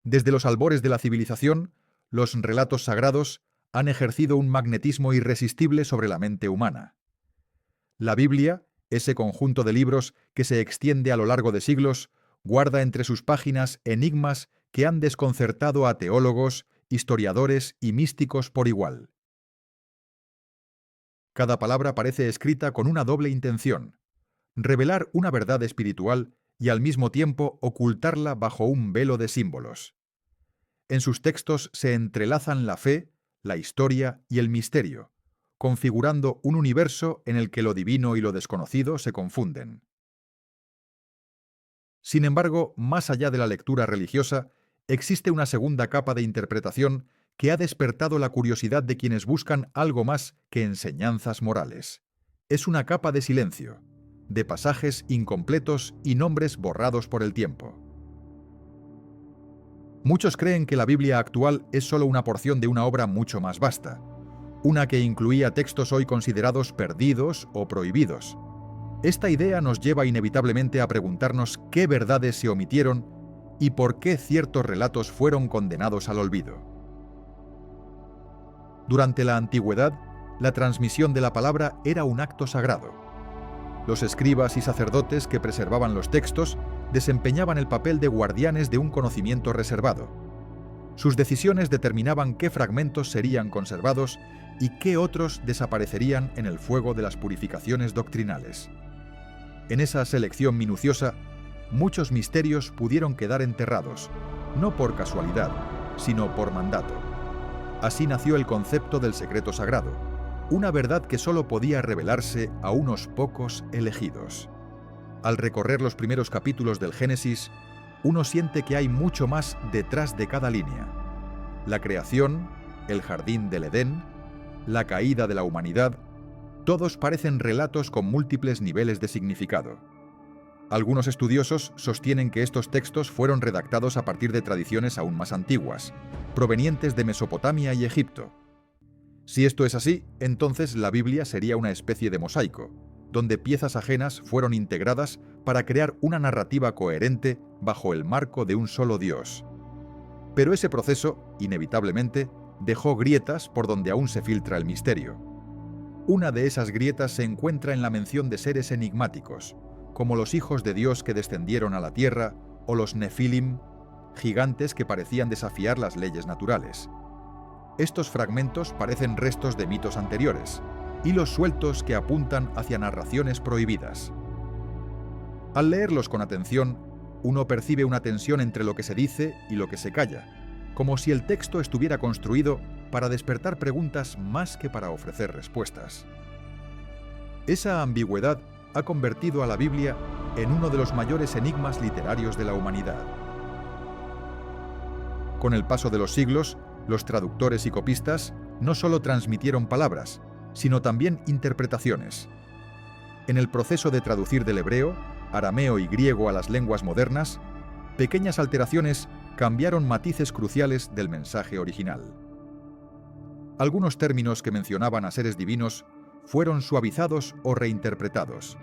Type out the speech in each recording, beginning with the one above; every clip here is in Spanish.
Desde los albores de la civilización, los relatos sagrados han ejercido un magnetismo irresistible sobre la mente humana. La Biblia, ese conjunto de libros que se extiende a lo largo de siglos, guarda entre sus páginas enigmas que han desconcertado a teólogos, historiadores y místicos por igual. Cada palabra parece escrita con una doble intención: revelar una verdad espiritual y al mismo tiempo ocultarla bajo un velo de símbolos. En sus textos se entrelazan la fe, la historia y el misterio, configurando un universo en el que lo divino y lo desconocido se confunden. Sin embargo, más allá de la lectura religiosa, existe una segunda capa de interpretación que ha despertado la curiosidad de quienes buscan algo más que enseñanzas morales. Es una capa de silencio, de pasajes incompletos y nombres borrados por el tiempo. Muchos creen que la Biblia actual es solo una porción de una obra mucho más vasta, una que incluía textos hoy considerados perdidos o prohibidos. Esta idea nos lleva inevitablemente a preguntarnos qué verdades se omitieron y por qué ciertos relatos fueron condenados al olvido. Durante la antigüedad, la transmisión de la palabra era un acto sagrado. Los escribas y sacerdotes que preservaban los textos desempeñaban el papel de guardianes de un conocimiento reservado. Sus decisiones determinaban qué fragmentos serían conservados y qué otros desaparecerían en el fuego de las purificaciones doctrinales. En esa selección minuciosa, muchos misterios pudieron quedar enterrados, no por casualidad, sino por mandato. Así nació el concepto del secreto sagrado, una verdad que solo podía revelarse a unos pocos elegidos. Al recorrer los primeros capítulos del Génesis, uno siente que hay mucho más detrás de cada línea. La creación, el jardín del Edén, la caída de la humanidad, todos parecen relatos con múltiples niveles de significado. Algunos estudiosos sostienen que estos textos fueron redactados a partir de tradiciones aún más antiguas, provenientes de Mesopotamia y Egipto. Si esto es así, entonces la Biblia sería una especie de mosaico, donde piezas ajenas fueron integradas para crear una narrativa coherente bajo el marco de un solo Dios. Pero ese proceso, inevitablemente, dejó grietas por donde aún se filtra el misterio. Una de esas grietas se encuentra en la mención de seres enigmáticos, como los hijos de Dios que descendieron a la tierra o los Nefilim, gigantes que parecían desafiar las leyes naturales. Estos fragmentos parecen restos de mitos anteriores, hilos sueltos que apuntan hacia narraciones prohibidas. Al leerlos con atención, uno percibe una tensión entre lo que se dice y lo que se calla, como si el texto estuviera construido para despertar preguntas más que para ofrecer respuestas. Esa ambigüedad ha convertido a la Biblia en uno de los mayores enigmas literarios de la humanidad. Con el paso de los siglos, los traductores y copistas no solo transmitieron palabras, sino también interpretaciones. En el proceso de traducir del hebreo, arameo y griego a las lenguas modernas, pequeñas alteraciones cambiaron matices cruciales del mensaje original. Algunos términos que mencionaban a seres divinos fueron suavizados o reinterpretados.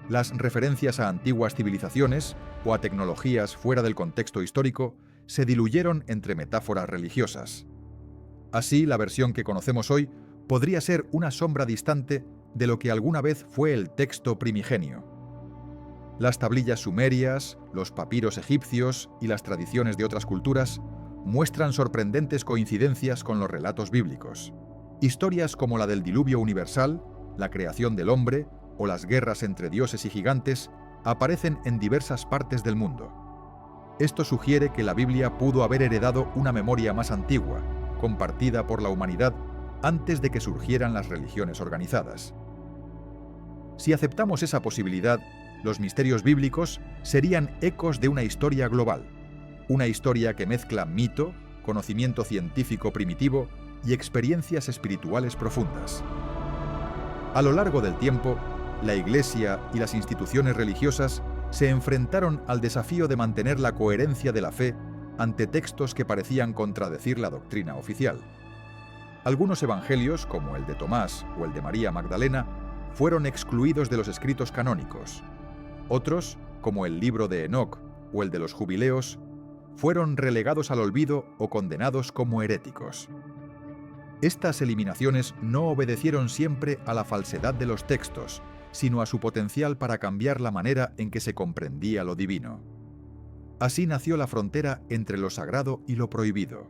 Las referencias a antiguas civilizaciones o a tecnologías fuera del contexto histórico se diluyeron entre metáforas religiosas. Así, la versión que conocemos hoy podría ser una sombra distante de lo que alguna vez fue el texto primigenio. Las tablillas sumerias, los papiros egipcios y las tradiciones de otras culturas muestran sorprendentes coincidencias con los relatos bíblicos. Historias como la del diluvio universal, la creación del hombre o las guerras entre dioses y gigantes aparecen en diversas partes del mundo. Esto sugiere que la Biblia pudo haber heredado una memoria más antigua, compartida por la humanidad antes de que surgieran las religiones organizadas. Si aceptamos esa posibilidad, los misterios bíblicos serían ecos de una historia global, una historia que mezcla mito, conocimiento científico primitivo y experiencias espirituales profundas. A lo largo del tiempo, la Iglesia y las instituciones religiosas se enfrentaron al desafío de mantener la coherencia de la fe ante textos que parecían contradecir la doctrina oficial. Algunos evangelios, como el de Tomás o el de María Magdalena, fueron excluidos de los escritos canónicos. Otros, como el libro de Enoc o el de los Jubileos, fueron relegados al olvido o condenados como heréticos. Estas eliminaciones no obedecieron siempre a la falsedad de los textos, sino a su potencial para cambiar la manera en que se comprendía lo divino. Así nació la frontera entre lo sagrado y lo prohibido.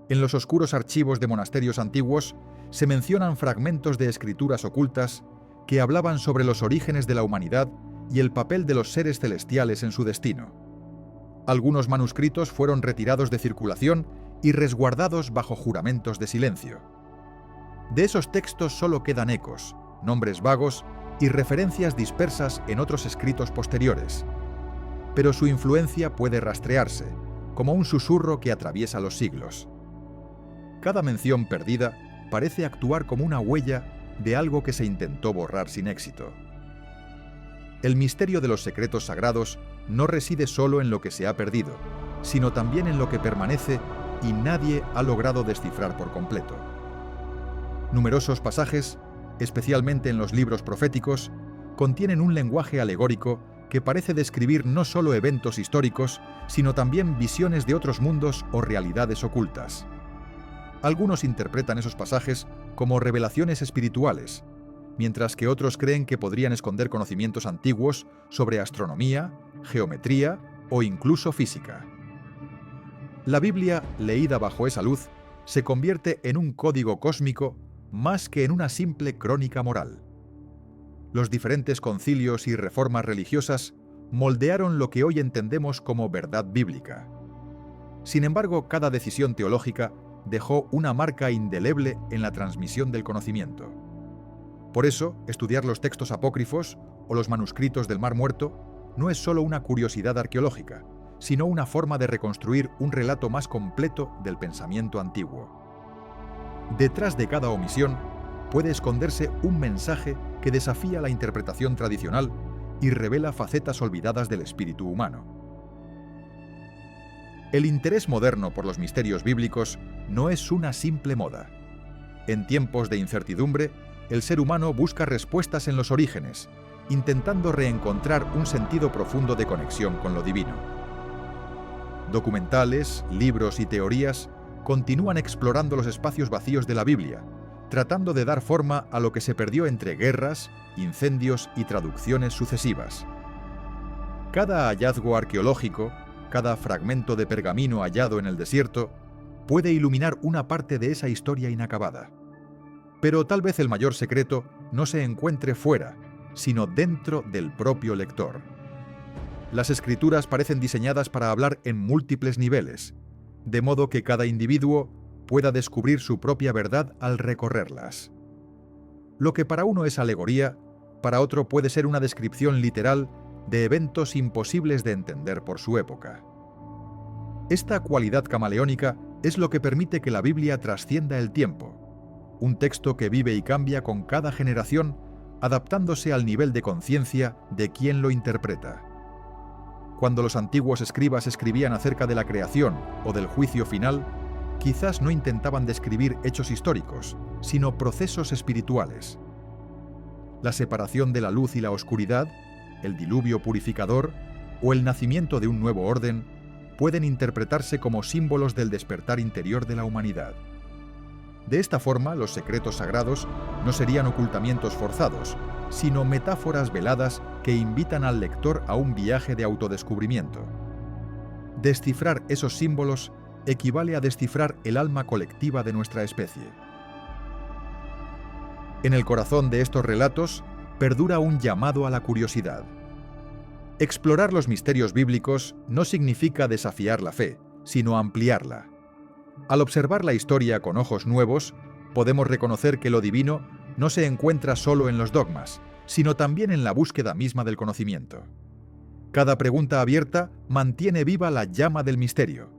En los oscuros archivos de monasterios antiguos se mencionan fragmentos de escrituras ocultas que hablaban sobre los orígenes de la humanidad y el papel de los seres celestiales en su destino. Algunos manuscritos fueron retirados de circulación y resguardados bajo juramentos de silencio. De esos textos solo quedan ecos, nombres vagos y referencias dispersas en otros escritos posteriores. Pero su influencia puede rastrearse, como un susurro que atraviesa los siglos. Cada mención perdida parece actuar como una huella de algo que se intentó borrar sin éxito. El misterio de los secretos sagrados no reside solo en lo que se ha perdido, sino también en lo que permanece y nadie ha logrado descifrar por completo. Numerosos pasajes, especialmente en los libros proféticos, contienen un lenguaje alegórico que parece describir no solo eventos históricos, sino también visiones de otros mundos o realidades ocultas. Algunos interpretan esos pasajes como revelaciones espirituales, mientras que otros creen que podrían esconder conocimientos antiguos sobre astronomía, geometría o incluso física. La Biblia, leída bajo esa luz, se convierte en un código cósmico más que en una simple crónica moral. Los diferentes concilios y reformas religiosas moldearon lo que hoy entendemos como verdad bíblica. Sin embargo, cada decisión teológica dejó una marca indeleble en la transmisión del conocimiento. Por eso, estudiar los textos apócrifos o los manuscritos del Mar Muerto no es solo una curiosidad arqueológica, sino una forma de reconstruir un relato más completo del pensamiento antiguo. Detrás de cada omisión puede esconderse un mensaje que desafía la interpretación tradicional y revela facetas olvidadas del espíritu humano. El interés moderno por los misterios bíblicos no es una simple moda. En tiempos de incertidumbre, el ser humano busca respuestas en los orígenes, intentando reencontrar un sentido profundo de conexión con lo divino. Documentales, libros y teorías continúan explorando los espacios vacíos de la Biblia, tratando de dar forma a lo que se perdió entre guerras, incendios y traducciones sucesivas. Cada hallazgo arqueológico, cada fragmento de pergamino hallado en el desierto, puede iluminar una parte de esa historia inacabada. Pero tal vez el mayor secreto no se encuentre fuera, sino dentro del propio lector. Las escrituras parecen diseñadas para hablar en múltiples niveles, de modo que cada individuo pueda descubrir su propia verdad al recorrerlas. Lo que para uno es alegoría, para otro puede ser una descripción literal de eventos imposibles de entender por su época. Esta cualidad camaleónica es lo que permite que la Biblia trascienda el tiempo, un texto que vive y cambia con cada generación, adaptándose al nivel de conciencia de quien lo interpreta. Cuando los antiguos escribas escribían acerca de la creación o del juicio final, quizás no intentaban describir hechos históricos, sino procesos espirituales. La separación de la luz y la oscuridad, el diluvio purificador o el nacimiento de un nuevo orden pueden interpretarse como símbolos del despertar interior de la humanidad. De esta forma, los secretos sagrados no serían ocultamientos forzados, sino metáforas veladas que invitan al lector a un viaje de autodescubrimiento. Descifrar esos símbolos equivale a descifrar el alma colectiva de nuestra especie. En el corazón de estos relatos perdura un llamado a la curiosidad. Explorar los misterios bíblicos no significa desafiar la fe, sino ampliarla. Al observar la historia con ojos nuevos, podemos reconocer que lo divino no se encuentra solo en los dogmas, sino también en la búsqueda misma del conocimiento. Cada pregunta abierta mantiene viva la llama del misterio,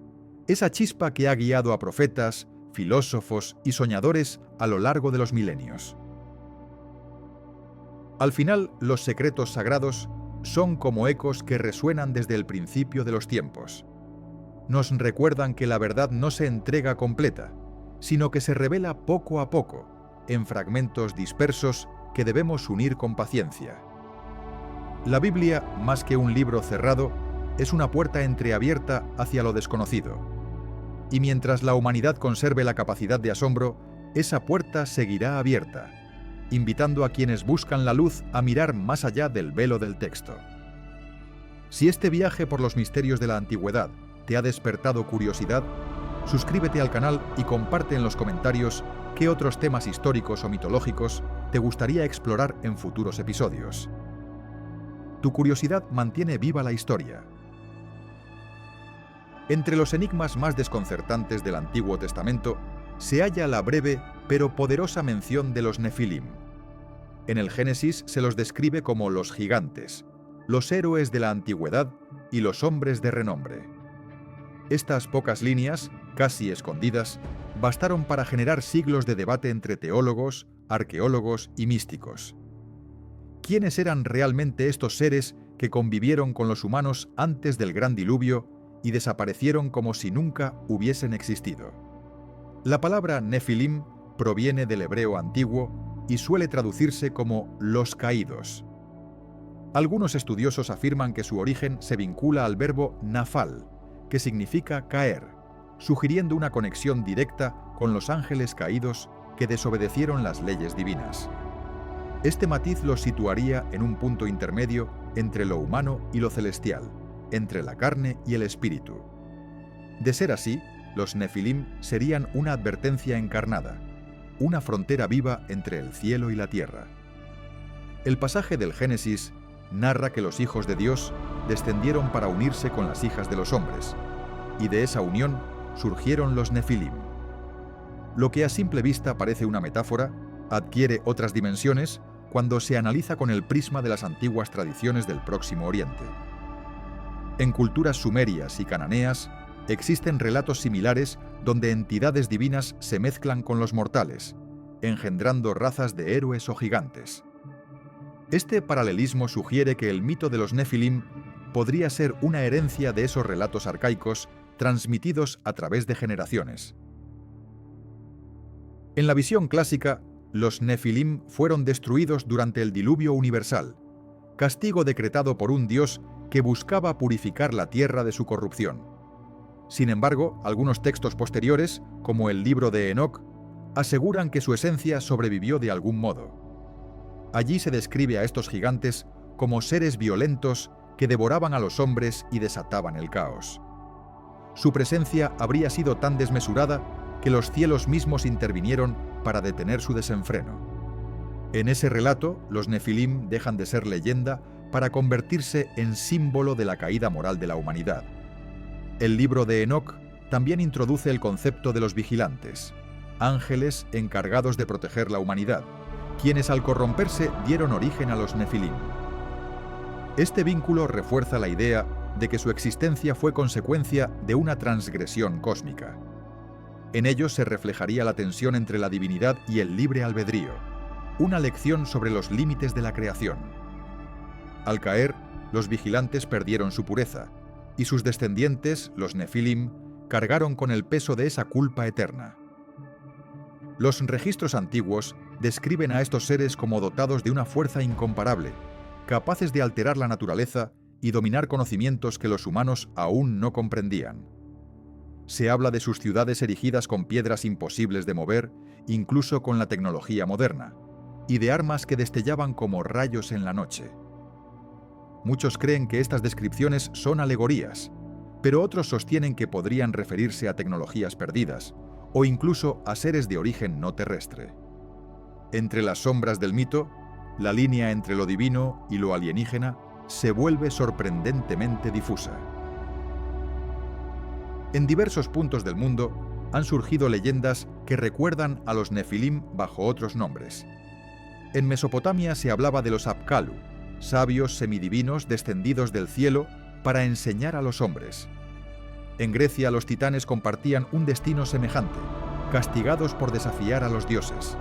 esa chispa que ha guiado a profetas, filósofos y soñadores a lo largo de los milenios. Al final, los secretos sagrados son como ecos que resuenan desde el principio de los tiempos. Nos recuerdan que la verdad no se entrega completa, sino que se revela poco a poco, en fragmentos dispersos que debemos unir con paciencia. La Biblia, más que un libro cerrado, es una puerta entreabierta hacia lo desconocido. Y mientras la humanidad conserve la capacidad de asombro, esa puerta seguirá abierta, invitando a quienes buscan la luz a mirar más allá del velo del texto. Si este viaje por los misterios de la antigüedad te ha despertado curiosidad, suscríbete al canal y comparte en los comentarios qué otros temas históricos o mitológicos te gustaría explorar en futuros episodios. Tu curiosidad mantiene viva la historia. Entre los enigmas más desconcertantes del Antiguo Testamento se halla la breve pero poderosa mención de los Nefilim. En el Génesis se los describe como los gigantes, los héroes de la antigüedad y los hombres de renombre. Estas pocas líneas, casi escondidas, bastaron para generar siglos de debate entre teólogos, arqueólogos y místicos. ¿Quiénes eran realmente estos seres que convivieron con los humanos antes del gran diluvio y desaparecieron como si nunca hubiesen existido? La palabra Nefilim proviene del hebreo antiguo y suele traducirse como los caídos. Algunos estudiosos afirman que su origen se vincula al verbo nafal, que significa caer, sugiriendo una conexión directa con los ángeles caídos que desobedecieron las leyes divinas. Este matiz los situaría en un punto intermedio entre lo humano y lo celestial, entre la carne y el espíritu. De ser así, los Nefilim serían una advertencia encarnada, una frontera viva entre el cielo y la tierra. El pasaje del Génesis narra que los hijos de Dios descendieron para unirse con las hijas de los hombres, y de esa unión surgieron los Nefilim. Lo que a simple vista parece una metáfora, adquiere otras dimensiones cuando se analiza con el prisma de las antiguas tradiciones del Próximo Oriente. En culturas sumerias y cananeas existen relatos similares donde entidades divinas se mezclan con los mortales, engendrando razas de héroes o gigantes. Este paralelismo sugiere que el mito de los Nefilim podría ser una herencia de esos relatos arcaicos transmitidos a través de generaciones. En la visión clásica, los Nefilim fueron destruidos durante el diluvio universal, castigo decretado por un dios que buscaba purificar la tierra de su corrupción. Sin embargo, algunos textos posteriores, como el libro de Enoc, aseguran que su esencia sobrevivió de algún modo. Allí se describe a estos gigantes como seres violentos que devoraban a los hombres y desataban el caos. Su presencia habría sido tan desmesurada que los cielos mismos intervinieron para detener su desenfreno. En ese relato, los Nefilim dejan de ser leyenda para convertirse en símbolo de la caída moral de la humanidad. El libro de Enoc también introduce el concepto de los vigilantes, ángeles encargados de proteger la humanidad, quienes al corromperse dieron origen a los Nefilim. Este vínculo refuerza la idea de que su existencia fue consecuencia de una transgresión cósmica. En ellos se reflejaría la tensión entre la divinidad y el libre albedrío, una lección sobre los límites de la creación. Al caer, los vigilantes perdieron su pureza, y sus descendientes, los Nefilim, cargaron con el peso de esa culpa eterna. Los registros antiguos describen a estos seres como dotados de una fuerza incomparable, capaces de alterar la naturaleza y dominar conocimientos que los humanos aún no comprendían. Se habla de sus ciudades erigidas con piedras imposibles de mover, incluso con la tecnología moderna, y de armas que destellaban como rayos en la noche. Muchos creen que estas descripciones son alegorías, pero otros sostienen que podrían referirse a tecnologías perdidas, o incluso a seres de origen no terrestre. Entre las sombras del mito, la línea entre lo divino y lo alienígena se vuelve sorprendentemente difusa. En diversos puntos del mundo han surgido leyendas que recuerdan a los Nefilim bajo otros nombres. En Mesopotamia se hablaba de los Apkallu, sabios semidivinos descendidos del cielo para enseñar a los hombres. En Grecia los titanes compartían un destino semejante, castigados por desafiar a los dioses.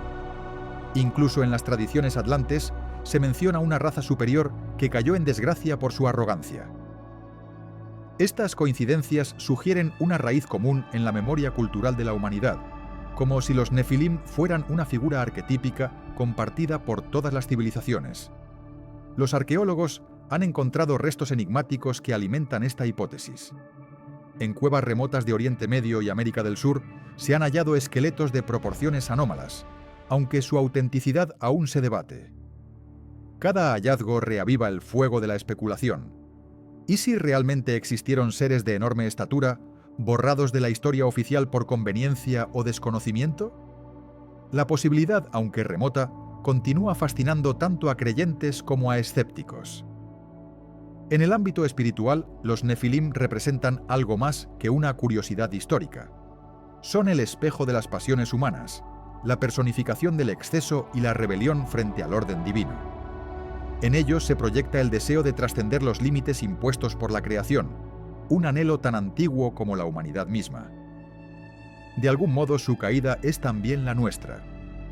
Incluso en las tradiciones atlantes se menciona una raza superior que cayó en desgracia por su arrogancia. Estas coincidencias sugieren una raíz común en la memoria cultural de la humanidad, como si los Nefilim fueran una figura arquetípica compartida por todas las civilizaciones. Los arqueólogos han encontrado restos enigmáticos que alimentan esta hipótesis. En cuevas remotas de Oriente Medio y América del Sur se han hallado esqueletos de proporciones anómalas, aunque su autenticidad aún se debate. Cada hallazgo reaviva el fuego de la especulación. ¿Y si realmente existieron seres de enorme estatura, borrados de la historia oficial por conveniencia o desconocimiento? La posibilidad, aunque remota, continúa fascinando tanto a creyentes como a escépticos. En el ámbito espiritual, los Nefilim representan algo más que una curiosidad histórica. Son el espejo de las pasiones humanas, la personificación del exceso y la rebelión frente al orden divino. En ellos se proyecta el deseo de trascender los límites impuestos por la creación, un anhelo tan antiguo como la humanidad misma. De algún modo su caída es también la nuestra,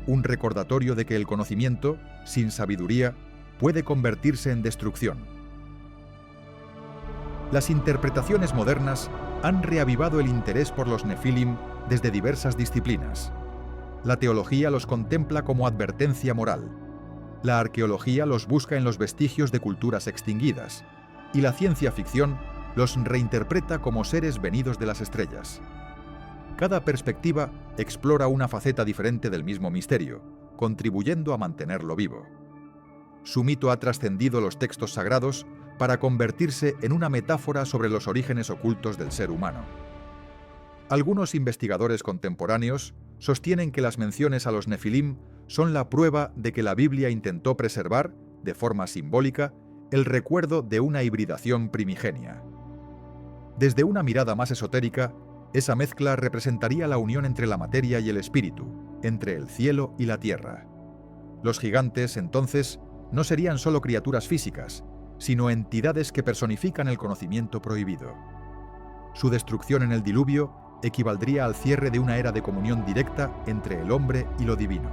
un recordatorio de que el conocimiento, sin sabiduría, puede convertirse en destrucción. Las interpretaciones modernas han reavivado el interés por los Nefilim desde diversas disciplinas. La teología los contempla como advertencia moral. La arqueología los busca en los vestigios de culturas extinguidas. Y la ciencia ficción los reinterpreta como seres venidos de las estrellas. Cada perspectiva explora una faceta diferente del mismo misterio, contribuyendo a mantenerlo vivo. Su mito ha trascendido los textos sagrados para convertirse en una metáfora sobre los orígenes ocultos del ser humano. Algunos investigadores contemporáneos sostienen que las menciones a los Nefilim son la prueba de que la Biblia intentó preservar, de forma simbólica, el recuerdo de una hibridación primigenia. Desde una mirada más esotérica, esa mezcla representaría la unión entre la materia y el espíritu, entre el cielo y la tierra. Los gigantes, entonces, no serían solo criaturas físicas, sino entidades que personifican el conocimiento prohibido. Su destrucción en el diluvio equivaldría al cierre de una era de comunión directa entre el hombre y lo divino.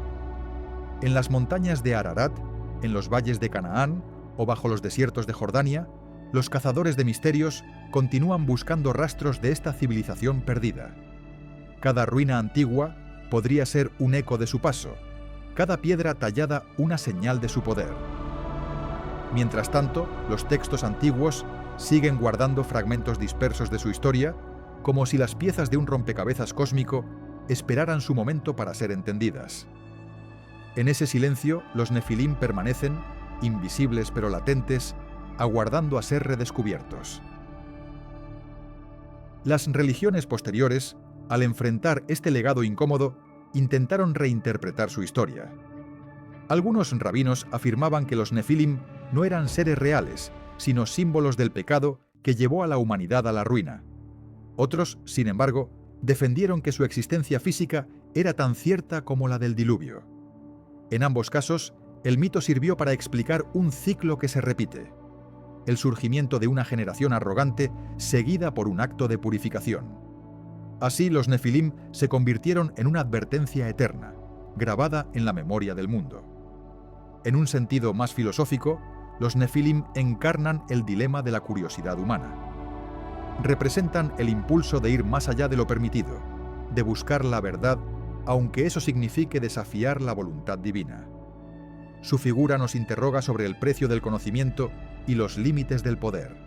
En las montañas de Ararat, en los valles de Canaán o bajo los desiertos de Jordania, los cazadores de misterios continúan buscando rastros de esta civilización perdida. Cada ruina antigua podría ser un eco de su paso, cada piedra tallada una señal de su poder. Mientras tanto, los textos antiguos siguen guardando fragmentos dispersos de su historia, como si las piezas de un rompecabezas cósmico esperaran su momento para ser entendidas. En ese silencio, los Nefilim permanecen, invisibles pero latentes, aguardando a ser redescubiertos. Las religiones posteriores, al enfrentar este legado incómodo, intentaron reinterpretar su historia. Algunos rabinos afirmaban que los Nefilim no eran seres reales, sino símbolos del pecado que llevó a la humanidad a la ruina. Otros, sin embargo, defendieron que su existencia física era tan cierta como la del diluvio. En ambos casos, el mito sirvió para explicar un ciclo que se repite: el surgimiento de una generación arrogante seguida por un acto de purificación. Así, los Nefilim se convirtieron en una advertencia eterna, grabada en la memoria del mundo. En un sentido más filosófico, los Nefilim encarnan el dilema de la curiosidad humana. Representan el impulso de ir más allá de lo permitido, de buscar la verdad, aunque eso signifique desafiar la voluntad divina. Su figura nos interroga sobre el precio del conocimiento y los límites del poder.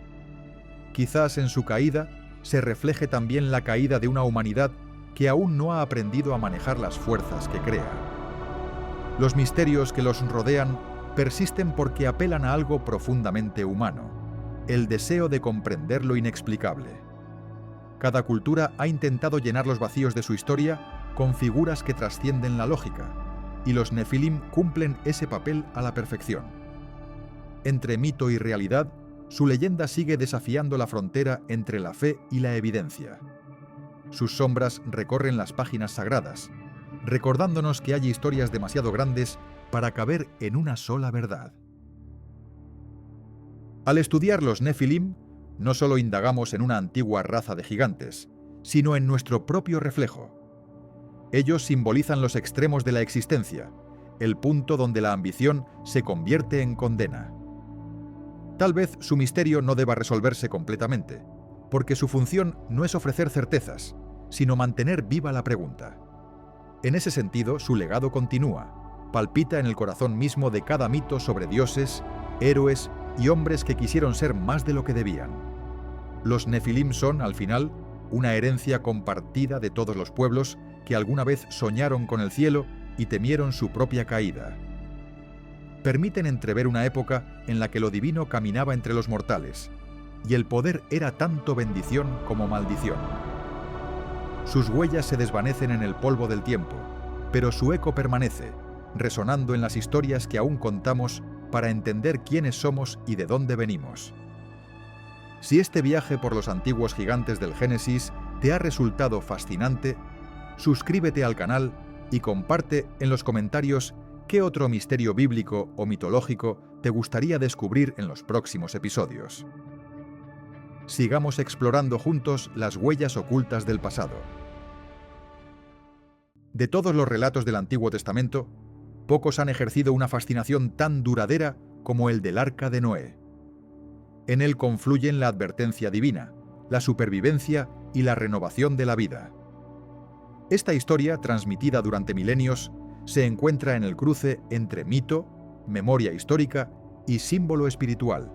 Quizás en su caída se refleje también la caída de una humanidad que aún no ha aprendido a manejar las fuerzas que crea. Los misterios que los rodean persisten porque apelan a algo profundamente humano: el deseo de comprender lo inexplicable. Cada cultura ha intentado llenar los vacíos de su historia con figuras que trascienden la lógica, y los Nefilim cumplen ese papel a la perfección. Entre mito y realidad, su leyenda sigue desafiando la frontera entre la fe y la evidencia. Sus sombras recorren las páginas sagradas, recordándonos que hay historias demasiado grandes para caber en una sola verdad. Al estudiar los Nefilim, no solo indagamos en una antigua raza de gigantes, sino en nuestro propio reflejo. Ellos simbolizan los extremos de la existencia, el punto donde la ambición se convierte en condena. Tal vez su misterio no deba resolverse completamente, porque su función no es ofrecer certezas, sino mantener viva la pregunta. En ese sentido, su legado continúa, palpita en el corazón mismo de cada mito sobre dioses, héroes y hombres que quisieron ser más de lo que debían. Los Nefilim son, al final, una herencia compartida de todos los pueblos que alguna vez soñaron con el cielo y temieron su propia caída. Permiten entrever una época en la que lo divino caminaba entre los mortales, y el poder era tanto bendición como maldición. Sus huellas se desvanecen en el polvo del tiempo, pero su eco permanece, resonando en las historias que aún contamos para entender quiénes somos y de dónde venimos. Si este viaje por los antiguos gigantes del Génesis te ha resultado fascinante, suscríbete al canal y comparte en los comentarios qué otro misterio bíblico o mitológico te gustaría descubrir en los próximos episodios. Sigamos explorando juntos las huellas ocultas del pasado. De todos los relatos del Antiguo Testamento, pocos han ejercido una fascinación tan duradera como el del Arca de Noé. En él confluyen la advertencia divina, la supervivencia y la renovación de la vida. Esta historia, transmitida durante milenios, se encuentra en el cruce entre mito, memoria histórica y símbolo espiritual.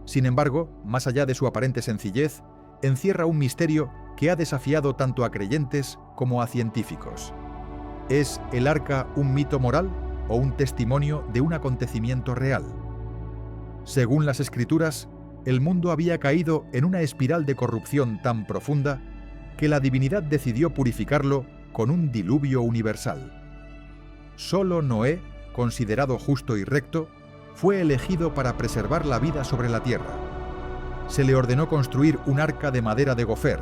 Sin embargo, más allá de su aparente sencillez, encierra un misterio que ha desafiado tanto a creyentes como a científicos. ¿Es el arca un mito moral o un testimonio de un acontecimiento real? Según las Escrituras, el mundo había caído en una espiral de corrupción tan profunda que la divinidad decidió purificarlo con un diluvio universal. Solo Noé, considerado justo y recto, fue elegido para preservar la vida sobre la tierra. Se le ordenó construir un arca de madera de gofer,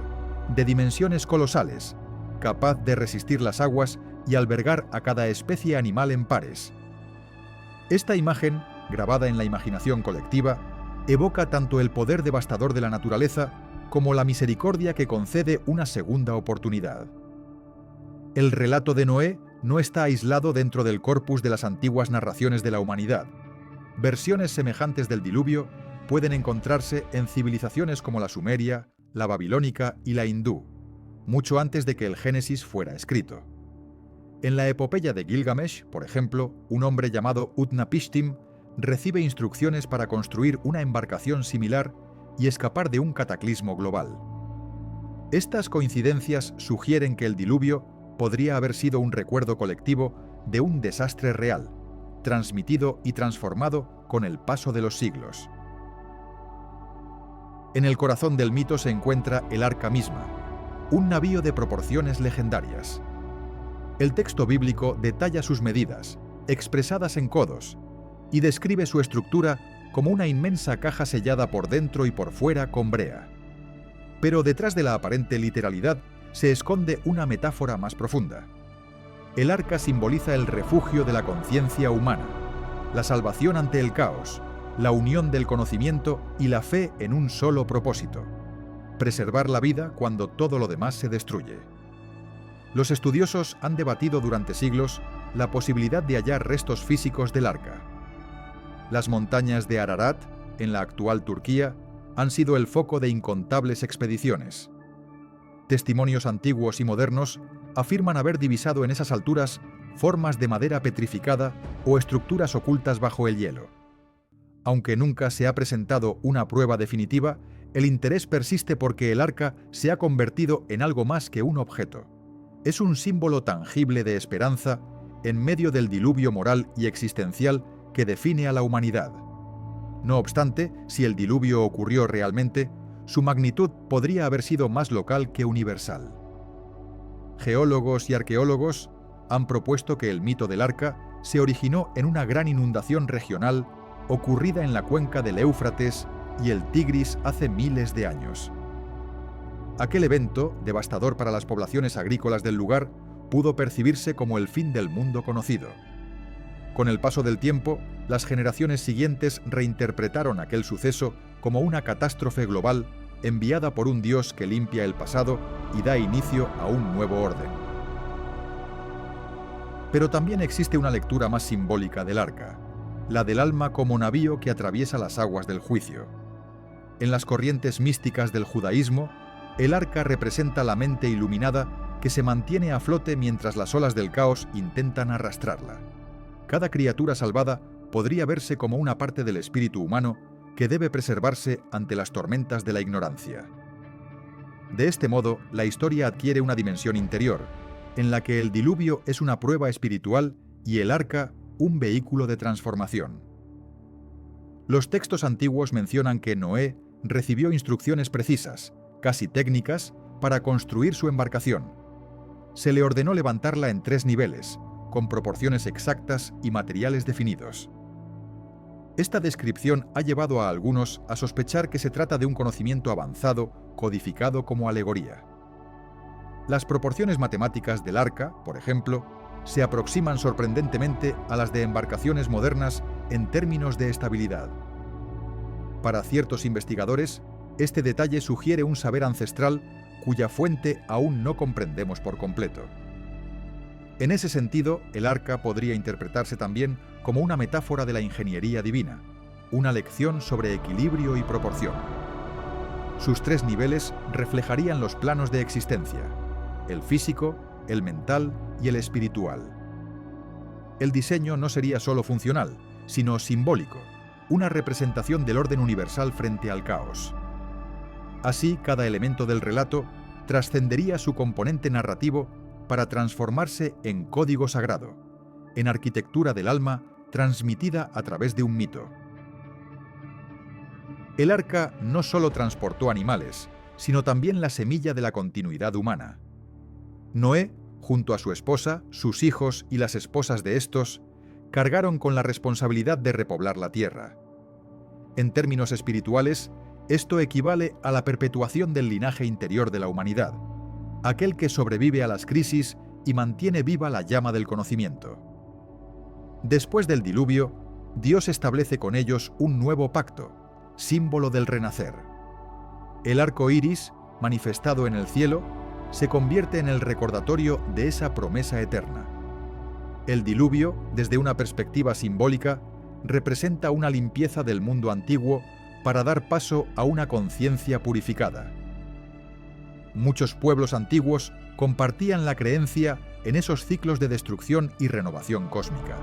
de dimensiones colosales, capaz de resistir las aguas y albergar a cada especie animal en pares. Esta imagen, grabada en la imaginación colectiva, evoca tanto el poder devastador de la naturaleza como la misericordia que concede una segunda oportunidad. El relato de Noé no está aislado dentro del corpus de las antiguas narraciones de la humanidad. Versiones semejantes del diluvio pueden encontrarse en civilizaciones como la sumeria, la babilónica y la hindú, mucho antes de que el Génesis fuera escrito. En la epopeya de Gilgamesh, por ejemplo, un hombre llamado Utnapishtim recibe instrucciones para construir una embarcación similar y escapar de un cataclismo global. Estas coincidencias sugieren que el diluvio podría haber sido un recuerdo colectivo de un desastre real, transmitido y transformado con el paso de los siglos. En el corazón del mito se encuentra el arca misma, un navío de proporciones legendarias. El texto bíblico detalla sus medidas, expresadas en codos, y describe su estructura como una inmensa caja sellada por dentro y por fuera con brea. Pero detrás de la aparente literalidad se esconde una metáfora más profunda. El arca simboliza el refugio de la conciencia humana, la salvación ante el caos, la unión del conocimiento y la fe en un solo propósito: preservar la vida cuando todo lo demás se destruye. Los estudiosos han debatido durante siglos la posibilidad de hallar restos físicos del arca. Las montañas de Ararat, en la actual Turquía, han sido el foco de incontables expediciones. Testimonios antiguos y modernos afirman haber divisado en esas alturas formas de madera petrificada o estructuras ocultas bajo el hielo. Aunque nunca se ha presentado una prueba definitiva, el interés persiste porque el arca se ha convertido en algo más que un objeto. Es un símbolo tangible de esperanza en medio del diluvio moral y existencial que define a la humanidad. No obstante, si el diluvio ocurrió realmente, su magnitud podría haber sido más local que universal. Geólogos y arqueólogos han propuesto que el mito del arca se originó en una gran inundación regional ocurrida en la cuenca del Éufrates y el Tigris hace miles de años. Aquel evento, devastador para las poblaciones agrícolas del lugar, pudo percibirse como el fin del mundo conocido. Con el paso del tiempo, las generaciones siguientes reinterpretaron aquel suceso como una catástrofe global enviada por un Dios que limpia el pasado y da inicio a un nuevo orden. Pero también existe una lectura más simbólica del arca, la del alma como navío que atraviesa las aguas del juicio. En las corrientes místicas del judaísmo, el arca representa la mente iluminada que se mantiene a flote mientras las olas del caos intentan arrastrarla. Cada criatura salvada podría verse como una parte del espíritu humano que debe preservarse ante las tormentas de la ignorancia. De este modo, la historia adquiere una dimensión interior, en la que el diluvio es una prueba espiritual y el arca un vehículo de transformación. Los textos antiguos mencionan que Noé recibió instrucciones precisas, casi técnicas, para construir su embarcación. Se le ordenó levantarla en 3 niveles, con proporciones exactas y materiales definidos. Esta descripción ha llevado a algunos a sospechar que se trata de un conocimiento avanzado codificado como alegoría. Las proporciones matemáticas del arca, por ejemplo, se aproximan sorprendentemente a las de embarcaciones modernas en términos de estabilidad. Para ciertos investigadores, este detalle sugiere un saber ancestral cuya fuente aún no comprendemos por completo. En ese sentido, el arca podría interpretarse también como una metáfora de la ingeniería divina, una lección sobre equilibrio y proporción. Sus 3 niveles reflejarían los planos de existencia: el físico, el mental y el espiritual. El diseño no sería solo funcional, sino simbólico, una representación del orden universal frente al caos. Así, cada elemento del relato trascendería su componente narrativo para transformarse en código sagrado, en arquitectura del alma transmitida a través de un mito. El arca no solo transportó animales, sino también la semilla de la continuidad humana. Noé, junto a su esposa, sus hijos y las esposas de estos, cargaron con la responsabilidad de repoblar la tierra. En términos espirituales, esto equivale a la perpetuación del linaje interior de la humanidad, aquel que sobrevive a las crisis y mantiene viva la llama del conocimiento. Después del diluvio, Dios establece con ellos un nuevo pacto, símbolo del renacer. El arco iris, manifestado en el cielo, se convierte en el recordatorio de esa promesa eterna. El diluvio, desde una perspectiva simbólica, representa una limpieza del mundo antiguo para dar paso a una conciencia purificada. Muchos pueblos antiguos compartían la creencia en esos ciclos de destrucción y renovación cósmica.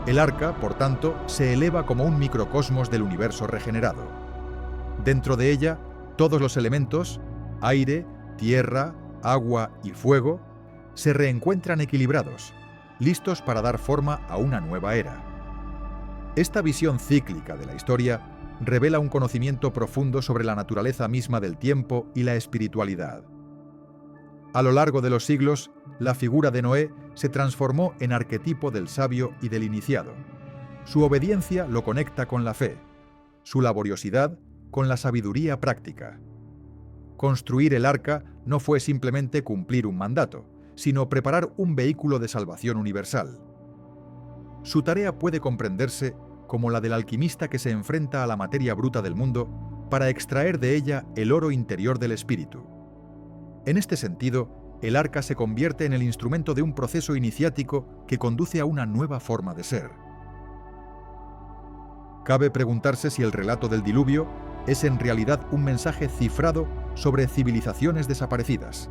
El arca, por tanto, se eleva como un microcosmos del universo regenerado. Dentro de ella, todos los elementos, aire, tierra, agua y fuego, se reencuentran equilibrados, listos para dar forma a una nueva era. Esta visión cíclica de la historia revela un conocimiento profundo sobre la naturaleza misma del tiempo y la espiritualidad. A lo largo de los siglos, la figura de Noé se transformó en arquetipo del sabio y del iniciado. Su obediencia lo conecta con la fe, su laboriosidad con la sabiduría práctica. Construir el arca no fue simplemente cumplir un mandato, sino preparar un vehículo de salvación universal. Su tarea puede comprenderse como la del alquimista que se enfrenta a la materia bruta del mundo para extraer de ella el oro interior del espíritu. En este sentido, el arca se convierte en el instrumento de un proceso iniciático que conduce a una nueva forma de ser. Cabe preguntarse si el relato del diluvio es en realidad un mensaje cifrado sobre civilizaciones desaparecidas.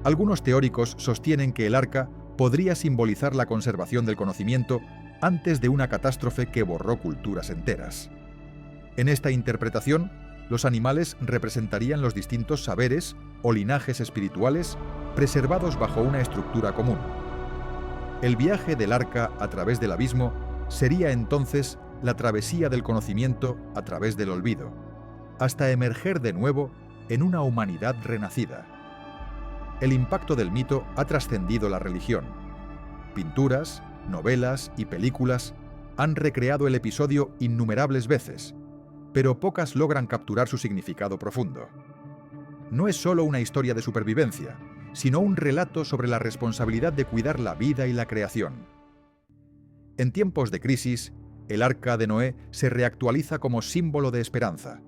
Algunos teóricos sostienen que el arca podría simbolizar la conservación del conocimiento antes de una catástrofe que borró culturas enteras. En esta interpretación, los animales representarían los distintos saberes o linajes espirituales preservados bajo una estructura común. El viaje del arca a través del abismo sería entonces la travesía del conocimiento a través del olvido, hasta emerger de nuevo en una humanidad renacida. El impacto del mito ha trascendido la religión. Pinturas, novelas y películas han recreado el episodio innumerables veces, pero pocas logran capturar su significado profundo. No es solo una historia de supervivencia, sino un relato sobre la responsabilidad de cuidar la vida y la creación. En tiempos de crisis, el arca de Noé se reactualiza como símbolo de esperanza,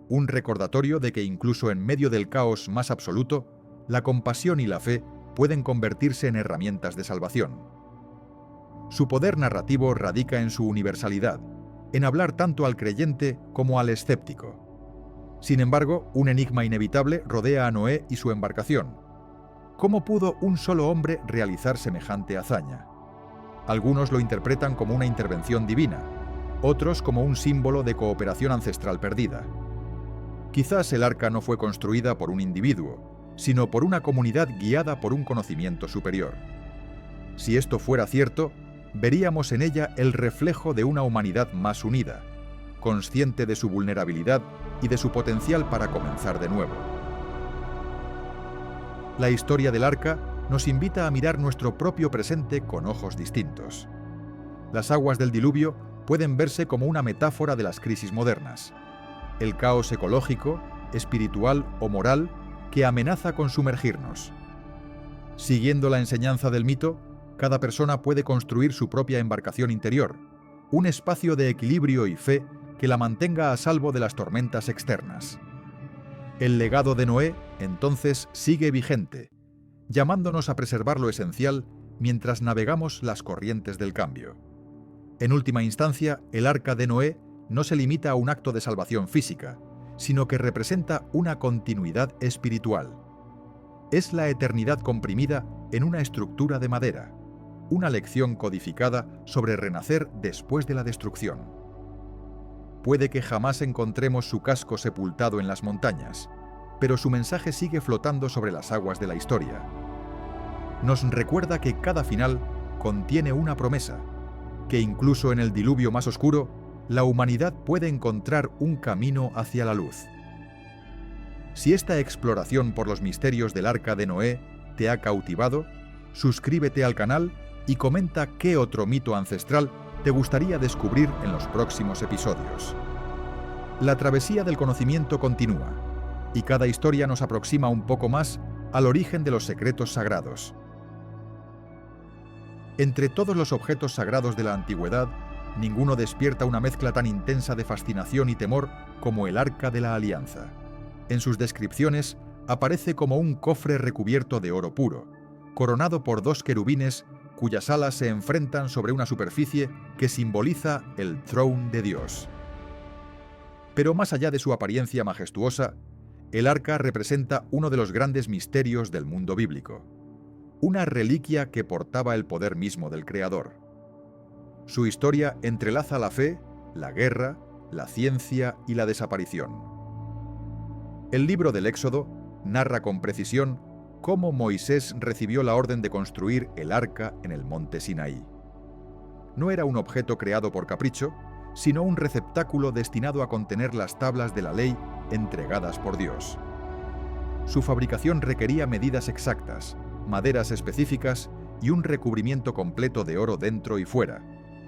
un recordatorio de que incluso en medio del caos más absoluto, la compasión y la fe pueden convertirse en herramientas de salvación. Su poder narrativo radica en su universalidad, en hablar tanto al creyente como al escéptico. Sin embargo, un enigma inevitable rodea a Noé y su embarcación. ¿Cómo pudo un solo hombre realizar semejante hazaña? Algunos lo interpretan como una intervención divina, otros como un símbolo de cooperación ancestral perdida. Quizás el arca no fue construida por un individuo, sino por una comunidad guiada por un conocimiento superior. Si esto fuera cierto, veríamos en ella el reflejo de una humanidad más unida, consciente de su vulnerabilidad y de su potencial para comenzar de nuevo. La historia del arca nos invita a mirar nuestro propio presente con ojos distintos. Las aguas del diluvio pueden verse como una metáfora de las crisis modernas, el caos ecológico, espiritual o moral que amenaza con sumergirnos. Siguiendo la enseñanza del mito, cada persona puede construir su propia embarcación interior, un espacio de equilibrio y fe que la mantenga a salvo de las tormentas externas. El legado de Noé, entonces, sigue vigente, llamándonos a preservar lo esencial mientras navegamos las corrientes del cambio. En última instancia, el arca de Noé no se limita a un acto de salvación física, sino que representa una continuidad espiritual. Es la eternidad comprimida en una estructura de madera, una lección codificada sobre renacer después de la destrucción. Puede que jamás encontremos su casco sepultado en las montañas, pero su mensaje sigue flotando sobre las aguas de la historia. Nos recuerda que cada final contiene una promesa, que incluso en el diluvio más oscuro, la humanidad puede encontrar un camino hacia la luz. Si esta exploración por los misterios del Arca de Noé te ha cautivado, suscríbete al canal y comenta qué otro mito ancestral te gustaría descubrir en los próximos episodios. La travesía del conocimiento continúa, y cada historia nos aproxima un poco más al origen de los secretos sagrados. Entre todos los objetos sagrados de la antigüedad, ninguno despierta una mezcla tan intensa de fascinación y temor como el Arca de la Alianza. En sus descripciones aparece como un cofre recubierto de oro puro, coronado por dos querubines cuyas alas se enfrentan sobre una superficie que simboliza el throne de Dios. Pero más allá de su apariencia majestuosa, el arca representa uno de los grandes misterios del mundo bíblico, una reliquia que portaba el poder mismo del Creador. Su historia entrelaza la fe, la guerra, la ciencia y la desaparición. El libro del Éxodo narra con precisión cómo Moisés recibió la orden de construir el arca en el monte Sinaí. No era un objeto creado por capricho, sino un receptáculo destinado a contener las tablas de la ley entregadas por Dios. Su fabricación requería medidas exactas, maderas específicas y un recubrimiento completo de oro dentro y fuera,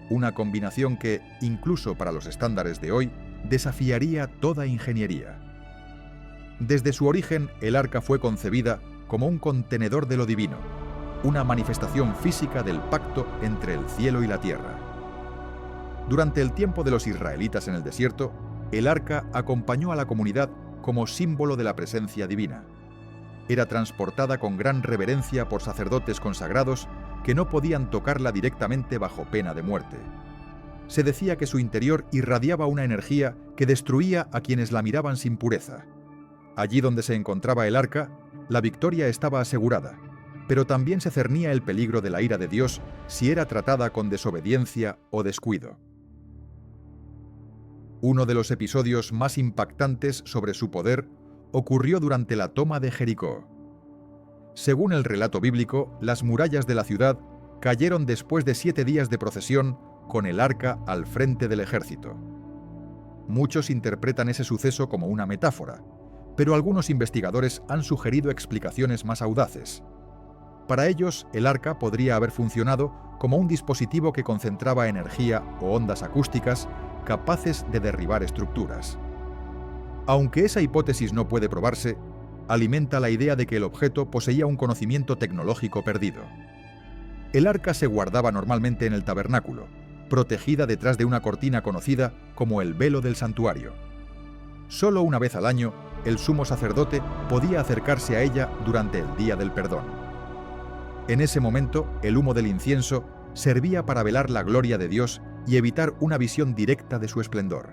una combinación que, incluso para los estándares de hoy, desafiaría toda ingeniería. Desde su origen, el arca fue concebida como un contenedor de lo divino, una manifestación física del pacto entre el cielo y la tierra. Durante el tiempo de los israelitas en el desierto, el arca acompañó a la comunidad como símbolo de la presencia divina. Era transportada con gran reverencia por sacerdotes consagrados que no podían tocarla directamente bajo pena de muerte. Se decía que su interior irradiaba una energía que destruía a quienes la miraban sin pureza. Allí donde se encontraba el arca, la victoria estaba asegurada, pero también se cernía el peligro de la ira de Dios si era tratada con desobediencia o descuido. Uno de los episodios más impactantes sobre su poder ocurrió durante la toma de Jericó. Según el relato bíblico, las murallas de la ciudad cayeron después de 7 días de procesión con el arca al frente del ejército. Muchos interpretan ese suceso como una metáfora, pero algunos investigadores han sugerido explicaciones más audaces. Para ellos, el arca podría haber funcionado como un dispositivo que concentraba energía o ondas acústicas capaces de derribar estructuras. Aunque esa hipótesis no puede probarse, alimenta la idea de que el objeto poseía un conocimiento tecnológico perdido. El arca se guardaba normalmente en el tabernáculo, protegida detrás de una cortina conocida como el velo del santuario. Solo una vez al año, el sumo sacerdote podía acercarse a ella durante el día del perdón. En ese momento, el humo del incienso servía para velar la gloria de Dios y evitar una visión directa de su esplendor.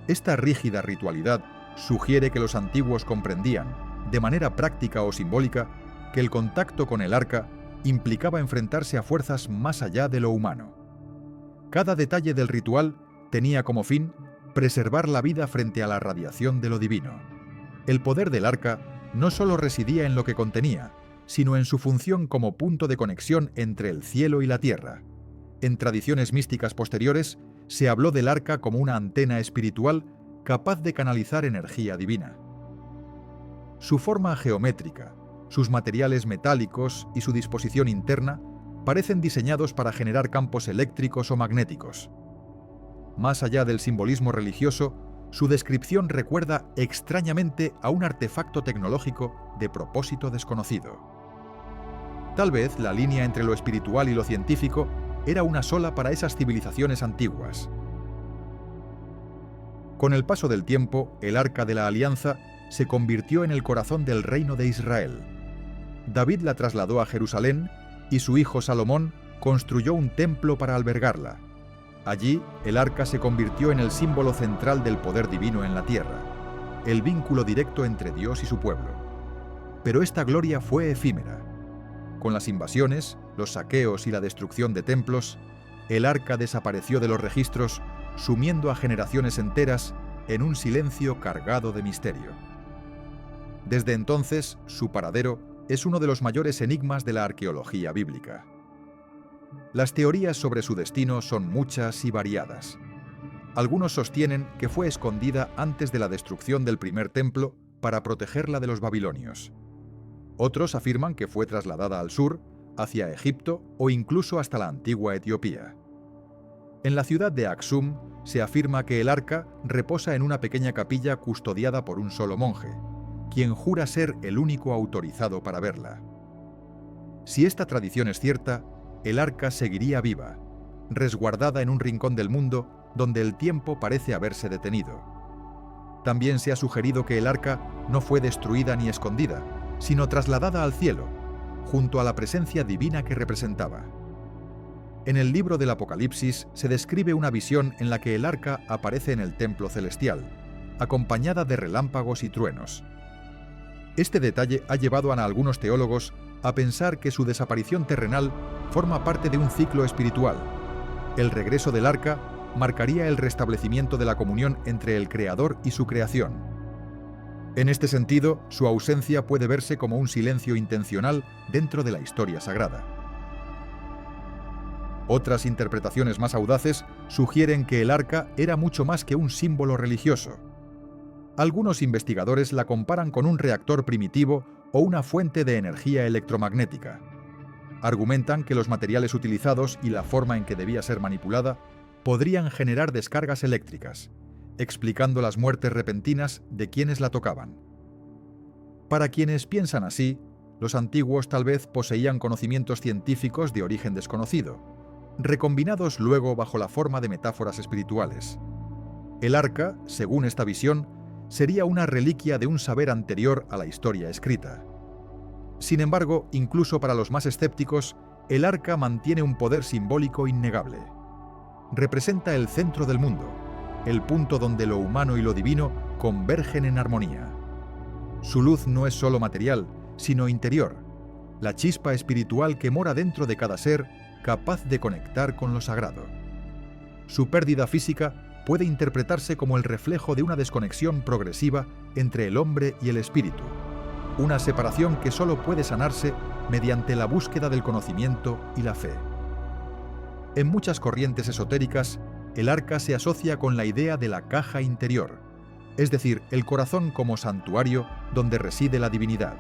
Esta rígida ritualidad sugiere que los antiguos comprendían, de manera práctica o simbólica, que el contacto con el arca implicaba enfrentarse a fuerzas más allá de lo humano. Cada detalle del ritual tenía como fin preservar la vida frente a la radiación de lo divino. El poder del arca no solo residía en lo que contenía, sino en su función como punto de conexión entre el cielo y la tierra. En tradiciones místicas posteriores, se habló del arca como una antena espiritual capaz de canalizar energía divina. Su forma geométrica, sus materiales metálicos y su disposición interna parecen diseñados para generar campos eléctricos o magnéticos. Más allá del simbolismo religioso, su descripción recuerda extrañamente a un artefacto tecnológico de propósito desconocido. Tal vez la línea entre lo espiritual y lo científico era una sola para esas civilizaciones antiguas. Con el paso del tiempo, el Arca de la Alianza se convirtió en el corazón del reino de Israel. David la trasladó a Jerusalén y su hijo Salomón construyó un templo para albergarla. Allí, el arca se convirtió en el símbolo central del poder divino en la tierra, el vínculo directo entre Dios y su pueblo. Pero esta gloria fue efímera. Con las invasiones, los saqueos y la destrucción de templos, el arca desapareció de los registros, sumiendo a generaciones enteras en un silencio cargado de misterio. Desde entonces, su paradero es uno de los mayores enigmas de la arqueología bíblica. Las teorías sobre su destino son muchas y variadas. Algunos sostienen que fue escondida antes de la destrucción del primer templo para protegerla de los babilonios. Otros afirman que fue trasladada al sur, hacia Egipto o incluso hasta la antigua Etiopía. En la ciudad de Aksum se afirma que el arca reposa en una pequeña capilla custodiada por un solo monje, quien jura ser el único autorizado para verla. Si esta tradición es cierta, el arca seguiría viva, resguardada en un rincón del mundo donde el tiempo parece haberse detenido. También se ha sugerido que el arca no fue destruida ni escondida, sino trasladada al cielo, junto a la presencia divina que representaba. En el libro del Apocalipsis se describe una visión en la que el arca aparece en el templo celestial, acompañada de relámpagos y truenos. Este detalle ha llevado a algunos teólogos a pensar que su desaparición terrenal forma parte de un ciclo espiritual. El regreso del arca marcaría el restablecimiento de la comunión entre el Creador y su creación. En este sentido, su ausencia puede verse como un silencio intencional dentro de la historia sagrada. Otras interpretaciones más audaces sugieren que el arca era mucho más que un símbolo religioso. Algunos investigadores la comparan con un reactor primitivo o una fuente de energía electromagnética. Argumentan que los materiales utilizados y la forma en que debía ser manipulada podrían generar descargas eléctricas, explicando las muertes repentinas de quienes la tocaban. Para quienes piensan así, los antiguos tal vez poseían conocimientos científicos de origen desconocido, recombinados luego bajo la forma de metáforas espirituales. El arca, según esta visión, sería una reliquia de un saber anterior a la historia escrita. Sin embargo, incluso para los más escépticos, el arca mantiene un poder simbólico innegable. Representa el centro del mundo, el punto donde lo humano y lo divino convergen en armonía. Su luz no es solo material, sino interior, la chispa espiritual que mora dentro de cada ser, capaz de conectar con lo sagrado. Su pérdida física puede interpretarse como el reflejo de una desconexión progresiva entre el hombre y el espíritu, una separación que solo puede sanarse mediante la búsqueda del conocimiento y la fe. En muchas corrientes esotéricas, el arca se asocia con la idea de la caja interior, es decir, el corazón como santuario donde reside la divinidad.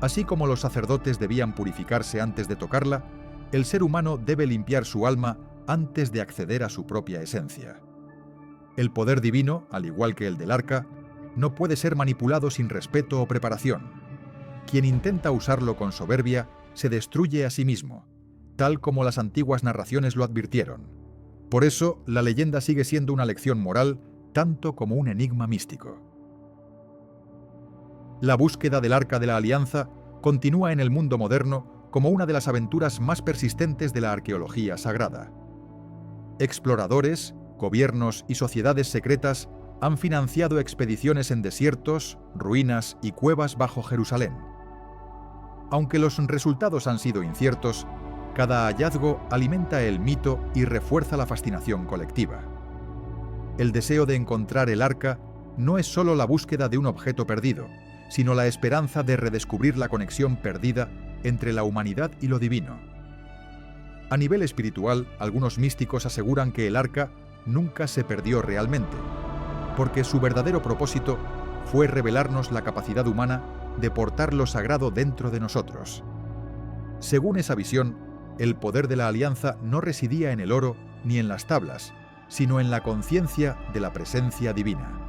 Así como los sacerdotes debían purificarse antes de tocarla, el ser humano debe limpiar su alma antes de acceder a su propia esencia. El poder divino, al igual que el del arca, no puede ser manipulado sin respeto o preparación. Quien intenta usarlo con soberbia se destruye a sí mismo, tal como las antiguas narraciones lo advirtieron. Por eso, la leyenda sigue siendo una lección moral tanto como un enigma místico. La búsqueda del Arca de la Alianza continúa en el mundo moderno como una de las aventuras más persistentes de la arqueología sagrada. Exploradores, gobiernos y sociedades secretas han financiado expediciones en desiertos, ruinas y cuevas bajo Jerusalén. Aunque los resultados han sido inciertos, cada hallazgo alimenta el mito y refuerza la fascinación colectiva. El deseo de encontrar el arca no es solo la búsqueda de un objeto perdido, sino la esperanza de redescubrir la conexión perdida entre la humanidad y lo divino. A nivel espiritual, algunos místicos aseguran que el arca nunca se perdió realmente, porque su verdadero propósito fue revelarnos la capacidad humana de portar lo sagrado dentro de nosotros. Según esa visión, el poder de la alianza no residía en el oro ni en las tablas, sino en la conciencia de la presencia divina.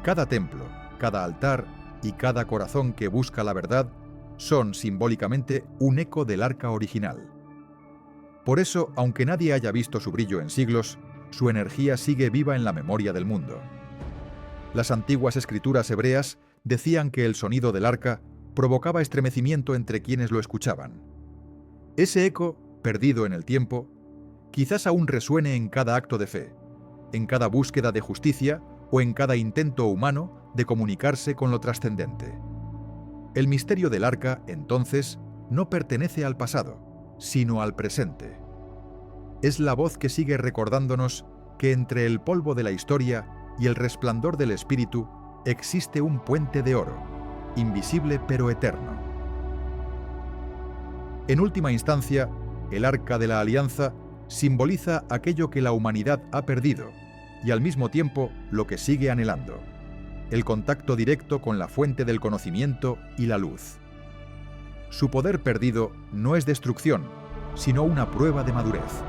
Cada templo, cada altar y cada corazón que busca la verdad son simbólicamente un eco del arca original. Por eso, aunque nadie haya visto su brillo en siglos, su energía sigue viva en la memoria del mundo. Las antiguas escrituras hebreas decían que el sonido del arca provocaba estremecimiento entre quienes lo escuchaban. Ese eco, perdido en el tiempo, quizás aún resuene en cada acto de fe, en cada búsqueda de justicia o en cada intento humano de comunicarse con lo trascendente. El misterio del arca, entonces, no pertenece al pasado, sino al presente. Es la voz que sigue recordándonos que entre el polvo de la historia y el resplandor del espíritu existe un puente de oro, invisible pero eterno. En última instancia, el arca de la alianza simboliza aquello que la humanidad ha perdido y al mismo tiempo lo que sigue anhelando: el contacto directo con la fuente del conocimiento y la luz. Su poder perdido no es destrucción, sino una prueba de madurez.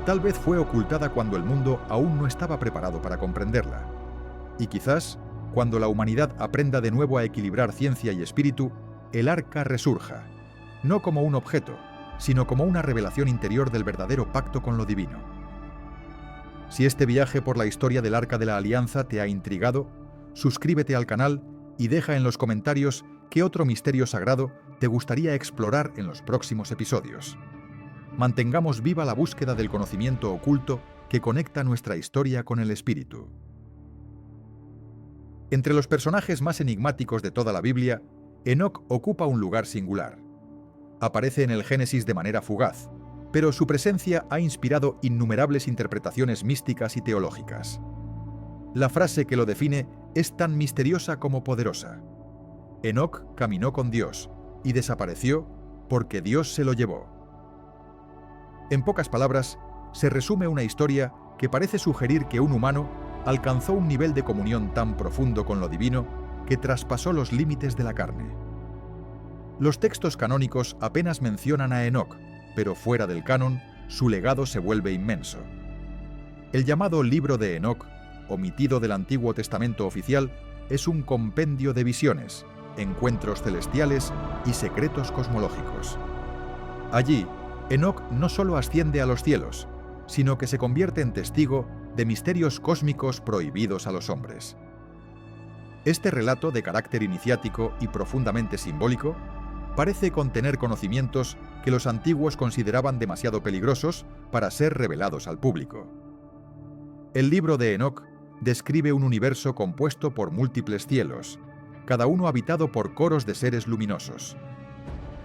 Tal vez fue ocultada cuando el mundo aún no estaba preparado para comprenderla. Y quizás, cuando la humanidad aprenda de nuevo a equilibrar ciencia y espíritu, el arca resurja, no como un objeto, sino como una revelación interior del verdadero pacto con lo divino. Si este viaje por la historia del Arca de la Alianza te ha intrigado, suscríbete al canal y deja en los comentarios qué otro misterio sagrado te gustaría explorar en los próximos episodios. Mantengamos viva la búsqueda del conocimiento oculto que conecta nuestra historia con el espíritu. Entre los personajes más enigmáticos de toda la Biblia, Enoc ocupa un lugar singular. Aparece en el Génesis de manera fugaz, pero su presencia ha inspirado innumerables interpretaciones místicas y teológicas. La frase que lo define es tan misteriosa como poderosa. Enoc caminó con Dios y desapareció porque Dios se lo llevó. En pocas palabras, se resume una historia que parece sugerir que un humano alcanzó un nivel de comunión tan profundo con lo divino que traspasó los límites de la carne. Los textos canónicos apenas mencionan a Enoc, pero fuera del canon, su legado se vuelve inmenso. El llamado Libro de Enoc, omitido del Antiguo Testamento oficial, es un compendio de visiones, encuentros celestiales y secretos cosmológicos. Allí, Enoc no solo asciende a los cielos, sino que se convierte en testigo de misterios cósmicos prohibidos a los hombres. Este relato, de carácter iniciático y profundamente simbólico, parece contener conocimientos que los antiguos consideraban demasiado peligrosos para ser revelados al público. El libro de Enoc describe un universo compuesto por múltiples cielos, cada uno habitado por coros de seres luminosos.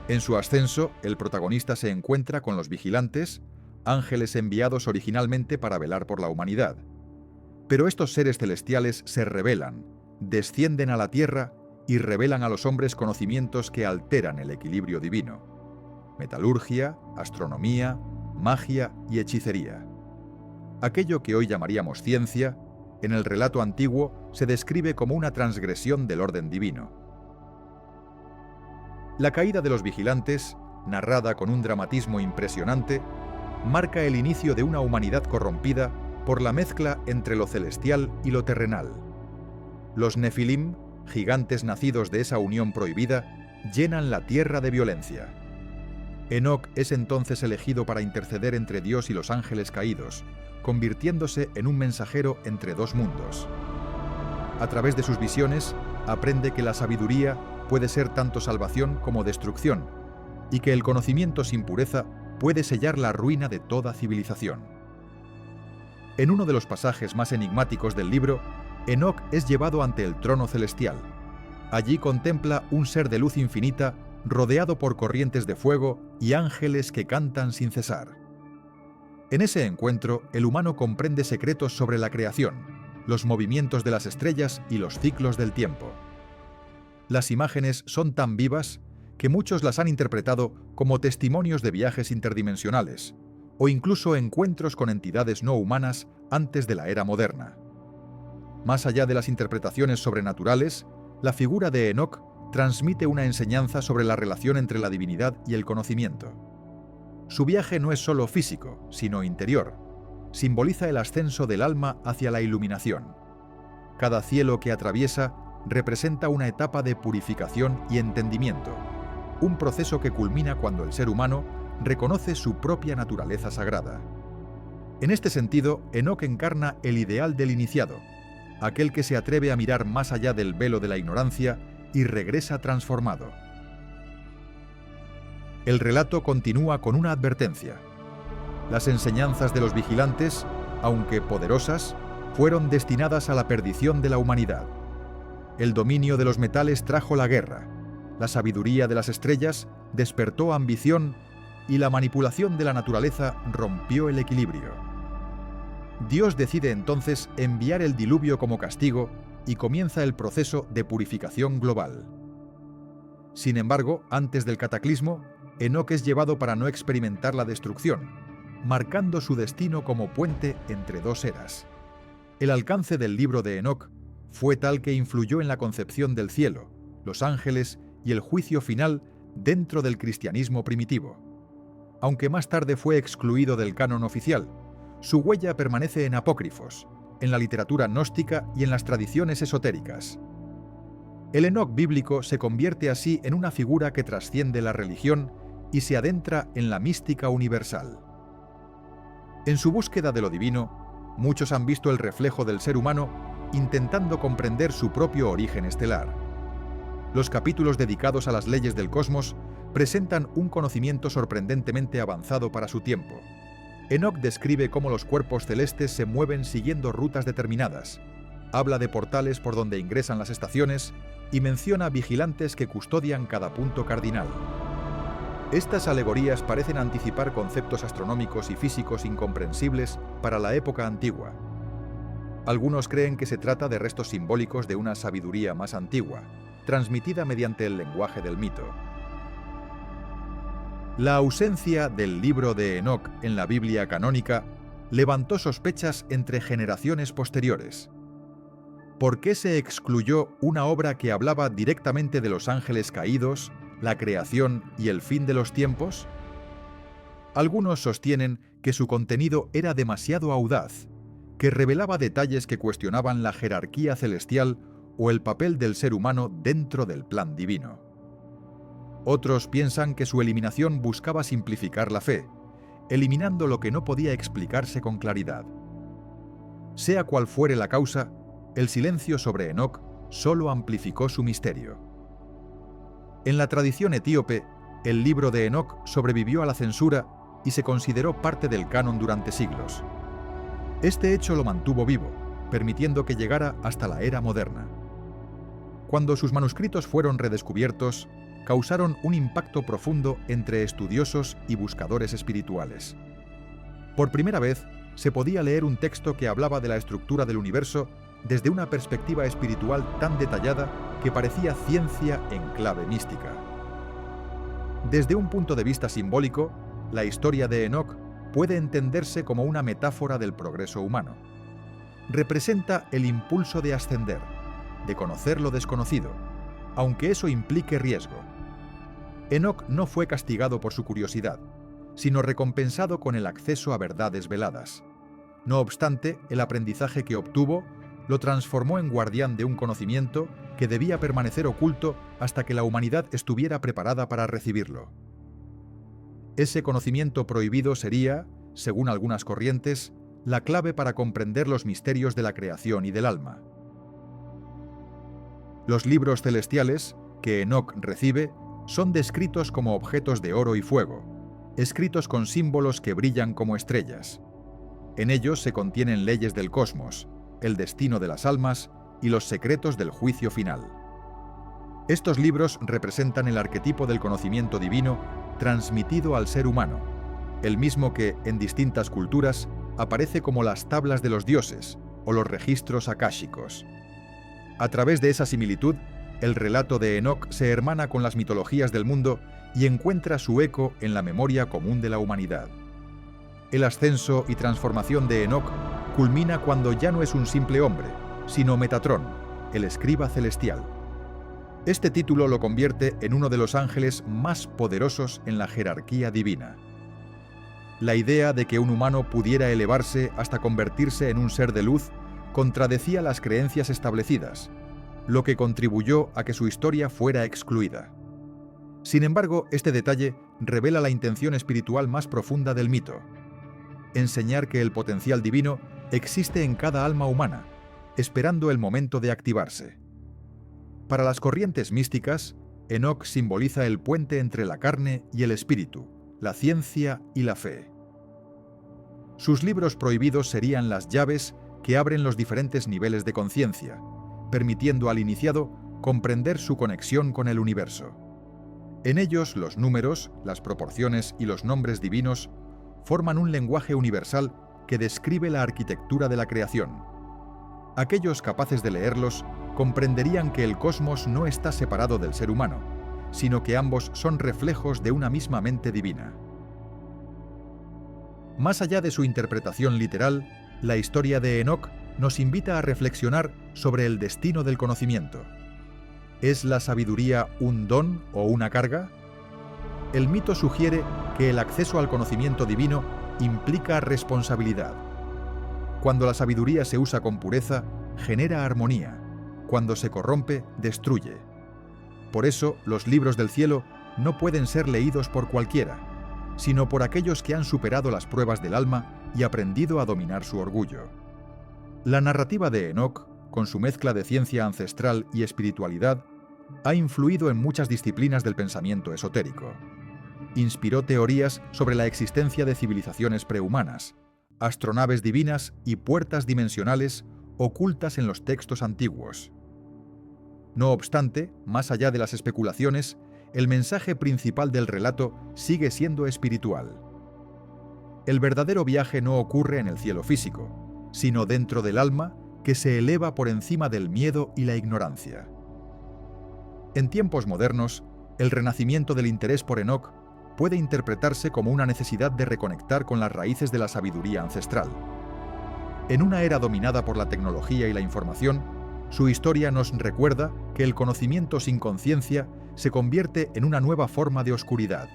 En su ascenso, el protagonista se encuentra con los vigilantes, ángeles enviados originalmente para velar por la humanidad. Pero estos seres celestiales se rebelan, descienden a la tierra y revelan a los hombres conocimientos que alteran el equilibrio divino: metalurgia, astronomía, magia y hechicería. Aquello que hoy llamaríamos ciencia, en el relato antiguo se describe como una transgresión del orden divino. La caída de los vigilantes, narrada con un dramatismo impresionante, marca el inicio de una humanidad corrompida por la mezcla entre lo celestial y lo terrenal. Los Nefilim, gigantes nacidos de esa unión prohibida, llenan la tierra de violencia. Enoc es entonces elegido para interceder entre Dios y los ángeles caídos, convirtiéndose en un mensajero entre dos mundos. A través de sus visiones, aprende que la sabiduría puede ser tanto salvación como destrucción, y que el conocimiento sin pureza puede sellar la ruina de toda civilización. En uno de los pasajes más enigmáticos del libro, Enoc es llevado ante el trono celestial. Allí contempla un ser de luz infinita rodeado por corrientes de fuego y ángeles que cantan sin cesar. En ese encuentro, el humano comprende secretos sobre la creación, los movimientos de las estrellas y los ciclos del tiempo. Las imágenes son tan vivas que muchos las han interpretado como testimonios de viajes interdimensionales o incluso encuentros con entidades no humanas antes de la era moderna. Más allá de las interpretaciones sobrenaturales, la figura de Enoc transmite una enseñanza sobre la relación entre la divinidad y el conocimiento. Su viaje no es solo físico, sino interior. Simboliza el ascenso del alma hacia la iluminación. Cada cielo que atraviesa representa una etapa de purificación y entendimiento, un proceso que culmina cuando el ser humano reconoce su propia naturaleza sagrada. En este sentido, Enoc encarna el ideal del iniciado, aquel que se atreve a mirar más allá del velo de la ignorancia y regresa transformado. El relato continúa con una advertencia. Las enseñanzas de los vigilantes, aunque poderosas, fueron destinadas a la perdición de la humanidad. El dominio de los metales trajo la guerra, la sabiduría de las estrellas despertó ambición y la manipulación de la naturaleza rompió el equilibrio. Dios decide entonces enviar el diluvio como castigo y comienza el proceso de purificación global. Sin embargo, antes del cataclismo, Enoc es llevado para no experimentar la destrucción, marcando su destino como puente entre dos eras. El alcance del libro de Enoc fue tal que influyó en la concepción del cielo, los ángeles y el juicio final dentro del cristianismo primitivo. Aunque más tarde fue excluido del canon oficial, su huella permanece en apócrifos, en la literatura gnóstica y en las tradiciones esotéricas. El Enoc bíblico se convierte así en una figura que trasciende la religión y se adentra en la mística universal. En su búsqueda de lo divino, muchos han visto el reflejo del ser humano intentando comprender su propio origen estelar. Los capítulos dedicados a las leyes del cosmos presentan un conocimiento sorprendentemente avanzado para su tiempo. Enoc describe cómo los cuerpos celestes se mueven siguiendo rutas determinadas, habla de portales por donde ingresan las estaciones y menciona vigilantes que custodian cada punto cardinal. Estas alegorías parecen anticipar conceptos astronómicos y físicos incomprensibles para la época antigua. Algunos creen que se trata de restos simbólicos de una sabiduría más antigua, transmitida mediante el lenguaje del mito. La ausencia del libro de Enoc en la Biblia canónica levantó sospechas entre generaciones posteriores. ¿Por qué se excluyó una obra que hablaba directamente de los ángeles caídos, la creación y el fin de los tiempos? Algunos sostienen que su contenido era demasiado audaz, que revelaba detalles que cuestionaban la jerarquía celestial o el papel del ser humano dentro del plan divino. Otros piensan que su eliminación buscaba simplificar la fe, eliminando lo que no podía explicarse con claridad. Sea cual fuere la causa, el silencio sobre Enoc solo amplificó su misterio. En la tradición etíope, el libro de Enoc sobrevivió a la censura y se consideró parte del canon durante siglos. Este hecho lo mantuvo vivo, permitiendo que llegara hasta la era moderna. Cuando sus manuscritos fueron redescubiertos, causaron un impacto profundo entre estudiosos y buscadores espirituales. Por primera vez, se podía leer un texto que hablaba de la estructura del universo desde una perspectiva espiritual tan detallada que parecía ciencia en clave mística. Desde un punto de vista simbólico, la historia de Enoc puede entenderse como una metáfora del progreso humano. Representa el impulso de ascender, de conocer lo desconocido, aunque eso implique riesgo. Enoc no fue castigado por su curiosidad, sino recompensado con el acceso a verdades veladas. No obstante, el aprendizaje que obtuvo lo transformó en guardián de un conocimiento que debía permanecer oculto hasta que la humanidad estuviera preparada para recibirlo. Ese conocimiento prohibido sería, según algunas corrientes, la clave para comprender los misterios de la creación y del alma. Los libros celestiales, que Enoc recibe, son descritos como objetos de oro y fuego, escritos con símbolos que brillan como estrellas. En ellos se contienen leyes del cosmos, el destino de las almas y los secretos del juicio final. Estos libros representan el arquetipo del conocimiento divino transmitido al ser humano, el mismo que, en distintas culturas, aparece como las tablas de los dioses o los registros akáshicos. A través de esa similitud, el relato de Enoc se hermana con las mitologías del mundo y encuentra su eco en la memoria común de la humanidad. El ascenso y transformación de Enoc culmina cuando ya no es un simple hombre, sino Metatrón, el escriba celestial. Este título lo convierte en uno de los ángeles más poderosos en la jerarquía divina. La idea de que un humano pudiera elevarse hasta convertirse en un ser de luz contradecía las creencias establecidas, lo que contribuyó a que su historia fuera excluida. Sin embargo, este detalle revela la intención espiritual más profunda del mito: enseñar que el potencial divino existe en cada alma humana, esperando el momento de activarse. Para las corrientes místicas, Enoc simboliza el puente entre la carne y el espíritu, la ciencia y la fe. Sus libros prohibidos serían las llaves que abren los diferentes niveles de conciencia, permitiendo al iniciado comprender su conexión con el universo. En ellos, los números, las proporciones y los nombres divinos forman un lenguaje universal que describe la arquitectura de la creación. Aquellos capaces de leerlos comprenderían que el cosmos no está separado del ser humano, sino que ambos son reflejos de una misma mente divina. Más allá de su interpretación literal, la historia de Enoc nos invita a reflexionar sobre el destino del conocimiento. ¿Es la sabiduría un don o una carga? El mito sugiere que el acceso al conocimiento divino implica responsabilidad. Cuando la sabiduría se usa con pureza, genera armonía. Cuando se corrompe, destruye. Por eso, los libros del cielo no pueden ser leídos por cualquiera, sino por aquellos que han superado las pruebas del alma y aprendido a dominar su orgullo. La narrativa de Enoc, con su mezcla de ciencia ancestral y espiritualidad, ha influido en muchas disciplinas del pensamiento esotérico. Inspiró teorías sobre la existencia de civilizaciones prehumanas, astronaves divinas y puertas dimensionales ocultas en los textos antiguos. No obstante, más allá de las especulaciones, el mensaje principal del relato sigue siendo espiritual. El verdadero viaje no ocurre en el cielo físico, sino dentro del alma que se eleva por encima del miedo y la ignorancia. En tiempos modernos, el renacimiento del interés por Enoc puede interpretarse como una necesidad de reconectar con las raíces de la sabiduría ancestral. En una era dominada por la tecnología y la información, su historia nos recuerda que el conocimiento sin conciencia se convierte en una nueva forma de oscuridad.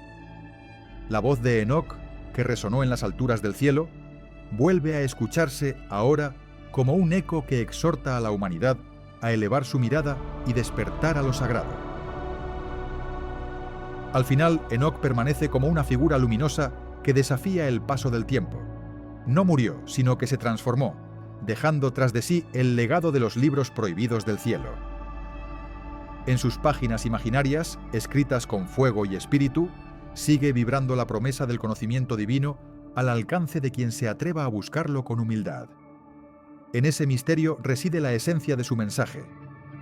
La voz de Enoc, que resonó en las alturas del cielo, vuelve a escucharse ahora como un eco que exhorta a la humanidad a elevar su mirada y despertar a lo sagrado. Al final, Enoc permanece como una figura luminosa que desafía el paso del tiempo. No murió, sino que se transformó, dejando tras de sí el legado de los libros prohibidos del cielo. En sus páginas imaginarias, escritas con fuego y espíritu, sigue vibrando la promesa del conocimiento divino al alcance de quien se atreva a buscarlo con humildad. En ese misterio reside la esencia de su mensaje.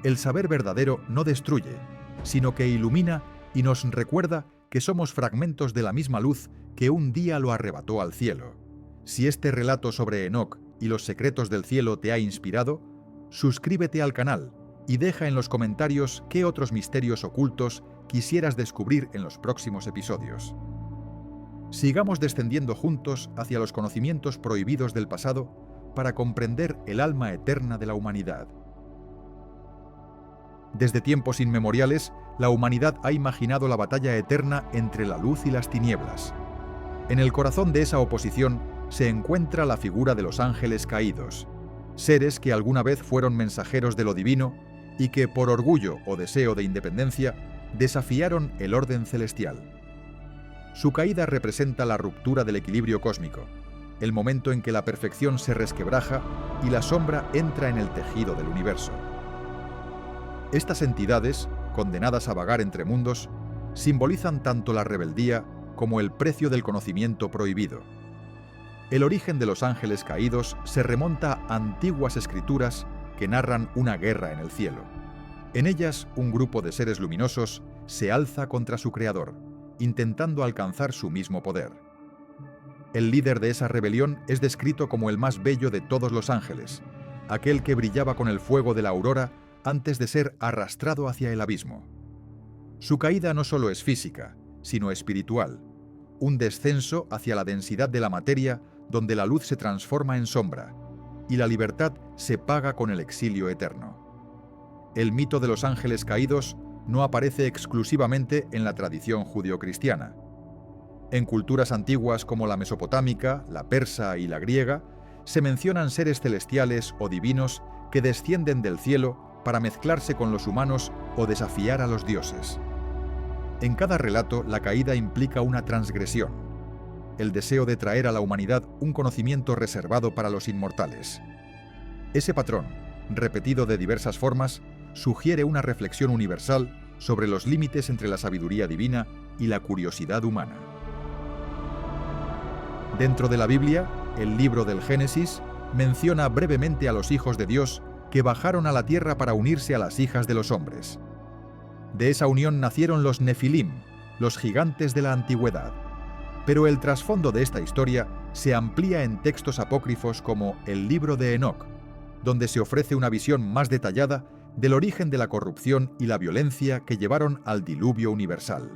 El saber verdadero no destruye, sino que ilumina y nos recuerda que somos fragmentos de la misma luz que un día lo arrebató al cielo. Si este relato sobre Enoc y los secretos del cielo te ha inspirado, suscríbete al canal y deja en los comentarios qué otros misterios ocultos quisieras descubrir en los próximos episodios. Sigamos descendiendo juntos hacia los conocimientos prohibidos del pasado para comprender el alma eterna de la humanidad. Desde tiempos inmemoriales, la humanidad ha imaginado la batalla eterna entre la luz y las tinieblas. En el corazón de esa oposición se encuentra la figura de los ángeles caídos, seres que alguna vez fueron mensajeros de lo divino y que, por orgullo o deseo de independencia, desafiaron el orden celestial. Su caída representa la ruptura del equilibrio cósmico, el momento en que la perfección se resquebraja y la sombra entra en el tejido del universo. Estas entidades, condenadas a vagar entre mundos, simbolizan tanto la rebeldía como el precio del conocimiento prohibido. El origen de los ángeles caídos se remonta a antiguas escrituras que narran una guerra en el cielo. En ellas, un grupo de seres luminosos se alza contra su creador, intentando alcanzar su mismo poder. El líder de esa rebelión es descrito como el más bello de todos los ángeles, aquel que brillaba con el fuego de la aurora antes de ser arrastrado hacia el abismo. Su caída no solo es física, sino espiritual, un descenso hacia la densidad de la materia donde la luz se transforma en sombra, y la libertad se paga con el exilio eterno. El mito de los ángeles caídos no aparece exclusivamente en la tradición judeocristiana. En culturas antiguas como la mesopotámica, la persa y la griega, se mencionan seres celestiales o divinos que descienden del cielo para mezclarse con los humanos o desafiar a los dioses. En cada relato, la caída implica una transgresión, el deseo de traer a la humanidad un conocimiento reservado para los inmortales. Ese patrón, repetido de diversas formas, sugiere una reflexión universal sobre los límites entre la sabiduría divina y la curiosidad humana. Dentro de la Biblia, el libro del Génesis menciona brevemente a los hijos de Dios que bajaron a la tierra para unirse a las hijas de los hombres. De esa unión nacieron los Nefilim, los gigantes de la antigüedad. Pero el trasfondo de esta historia se amplía en textos apócrifos como el libro de Enoc, donde se ofrece una visión más detallada del origen de la corrupción y la violencia que llevaron al diluvio universal.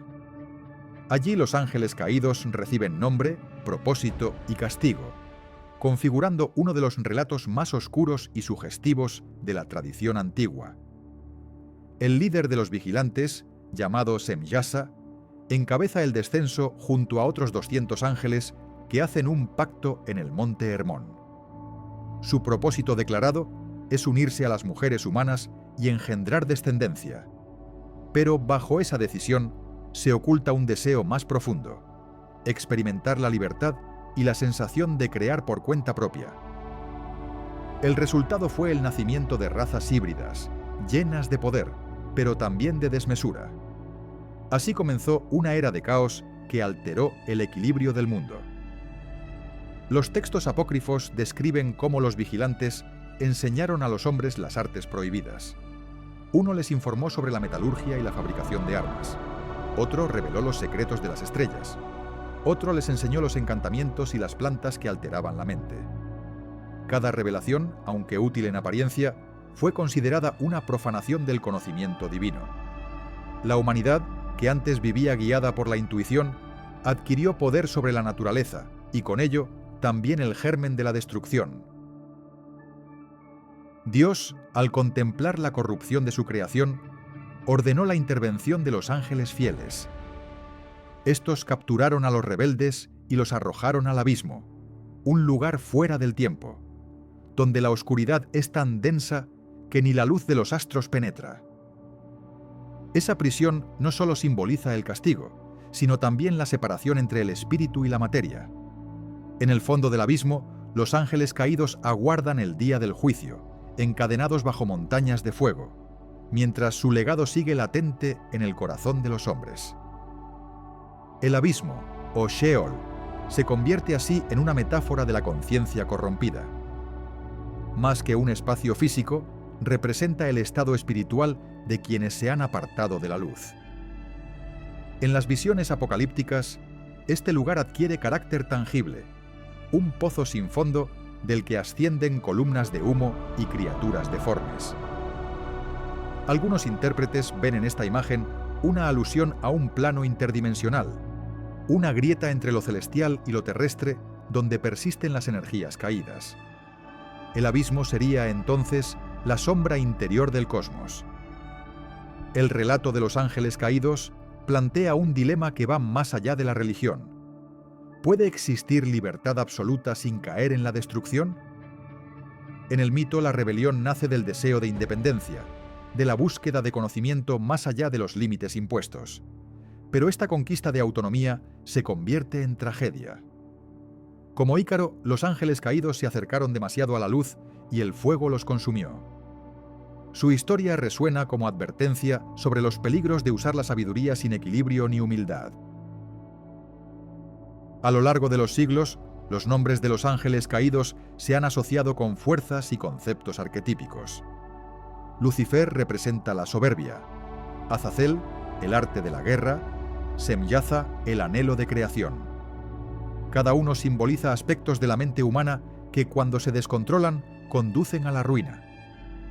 Allí los ángeles caídos reciben nombre, propósito y castigo, configurando uno de los relatos más oscuros y sugestivos de la tradición antigua. El líder de los vigilantes, llamado Semyasa, encabeza el descenso junto a otros 200 ángeles que hacen un pacto en el monte Hermón. Su propósito declarado es unirse a las mujeres humanas y engendrar descendencia. Pero bajo esa decisión se oculta un deseo más profundo: experimentar la libertad y la sensación de crear por cuenta propia. El resultado fue el nacimiento de razas híbridas, llenas de poder, pero también de desmesura. Así comenzó una era de caos que alteró el equilibrio del mundo. Los textos apócrifos describen cómo los vigilantes enseñaron a los hombres las artes prohibidas. Uno les informó sobre la metalurgia y la fabricación de armas. Otro reveló los secretos de las estrellas. Otro les enseñó los encantamientos y las plantas que alteraban la mente. Cada revelación, aunque útil en apariencia, fue considerada una profanación del conocimiento divino. La humanidad, que antes vivía guiada por la intuición, adquirió poder sobre la naturaleza y con ello también el germen de la destrucción. Dios, al contemplar la corrupción de su creación, ordenó la intervención de los ángeles fieles. Estos capturaron a los rebeldes y los arrojaron al abismo, un lugar fuera del tiempo, donde la oscuridad es tan densa que ni la luz de los astros penetra. Esa prisión no solo simboliza el castigo, sino también la separación entre el espíritu y la materia. En el fondo del abismo, los ángeles caídos aguardan el día del juicio, encadenados bajo montañas de fuego, mientras su legado sigue latente en el corazón de los hombres. El abismo, o Sheol, se convierte así en una metáfora de la conciencia corrompida. Más que un espacio físico, representa el estado espiritual de quienes se han apartado de la luz. En las visiones apocalípticas, este lugar adquiere carácter tangible, un pozo sin fondo del que ascienden columnas de humo y criaturas deformes. Algunos intérpretes ven en esta imagen una alusión a un plano interdimensional, una grieta entre lo celestial y lo terrestre donde persisten las energías caídas. El abismo sería entonces la sombra interior del cosmos. El relato de los ángeles caídos plantea un dilema que va más allá de la religión. ¿Puede existir libertad absoluta sin caer en la destrucción? En el mito, la rebelión nace del deseo de independencia, de la búsqueda de conocimiento más allá de los límites impuestos. Pero esta conquista de autonomía se convierte en tragedia. Como Ícaro, los ángeles caídos se acercaron demasiado a la luz y el fuego los consumió. Su historia resuena como advertencia sobre los peligros de usar la sabiduría sin equilibrio ni humildad. A lo largo de los siglos, los nombres de los ángeles caídos se han asociado con fuerzas y conceptos arquetípicos. Lucifer representa la soberbia, Azazel, el arte de la guerra, Semyaza, el anhelo de creación. Cada uno simboliza aspectos de la mente humana que, cuando se descontrolan, conducen a la ruina.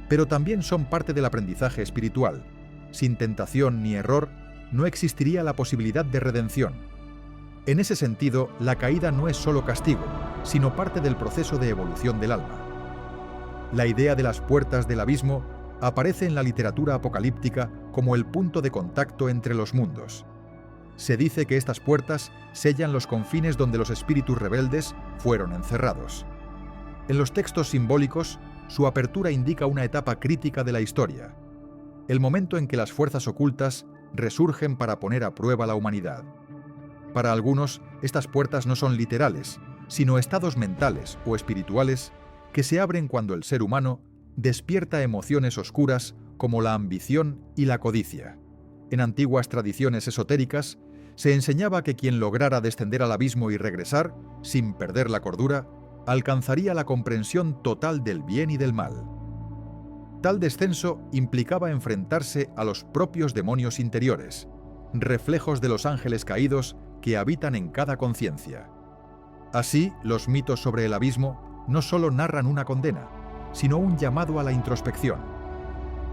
Pero también son parte del aprendizaje espiritual. Sin tentación ni error, no existiría la posibilidad de redención. En ese sentido, la caída no es solo castigo, sino parte del proceso de evolución del alma. La idea de las puertas del abismo aparece en la literatura apocalíptica como el punto de contacto entre los mundos. Se dice que estas puertas sellan los confines donde los espíritus rebeldes fueron encerrados. En los textos simbólicos, su apertura indica una etapa crítica de la historia, el momento en que las fuerzas ocultas resurgen para poner a prueba la humanidad. Para algunos, estas puertas no son literales, sino estados mentales o espirituales que se abren cuando el ser humano despierta emociones oscuras como la ambición y la codicia. En antiguas tradiciones esotéricas, se enseñaba que quien lograra descender al abismo y regresar, sin perder la cordura, alcanzaría la comprensión total del bien y del mal. Tal descenso implicaba enfrentarse a los propios demonios interiores, reflejos de los ángeles caídos que habitan en cada conciencia. Así, los mitos sobre el abismo no solo narran una condena, sino un llamado a la introspección.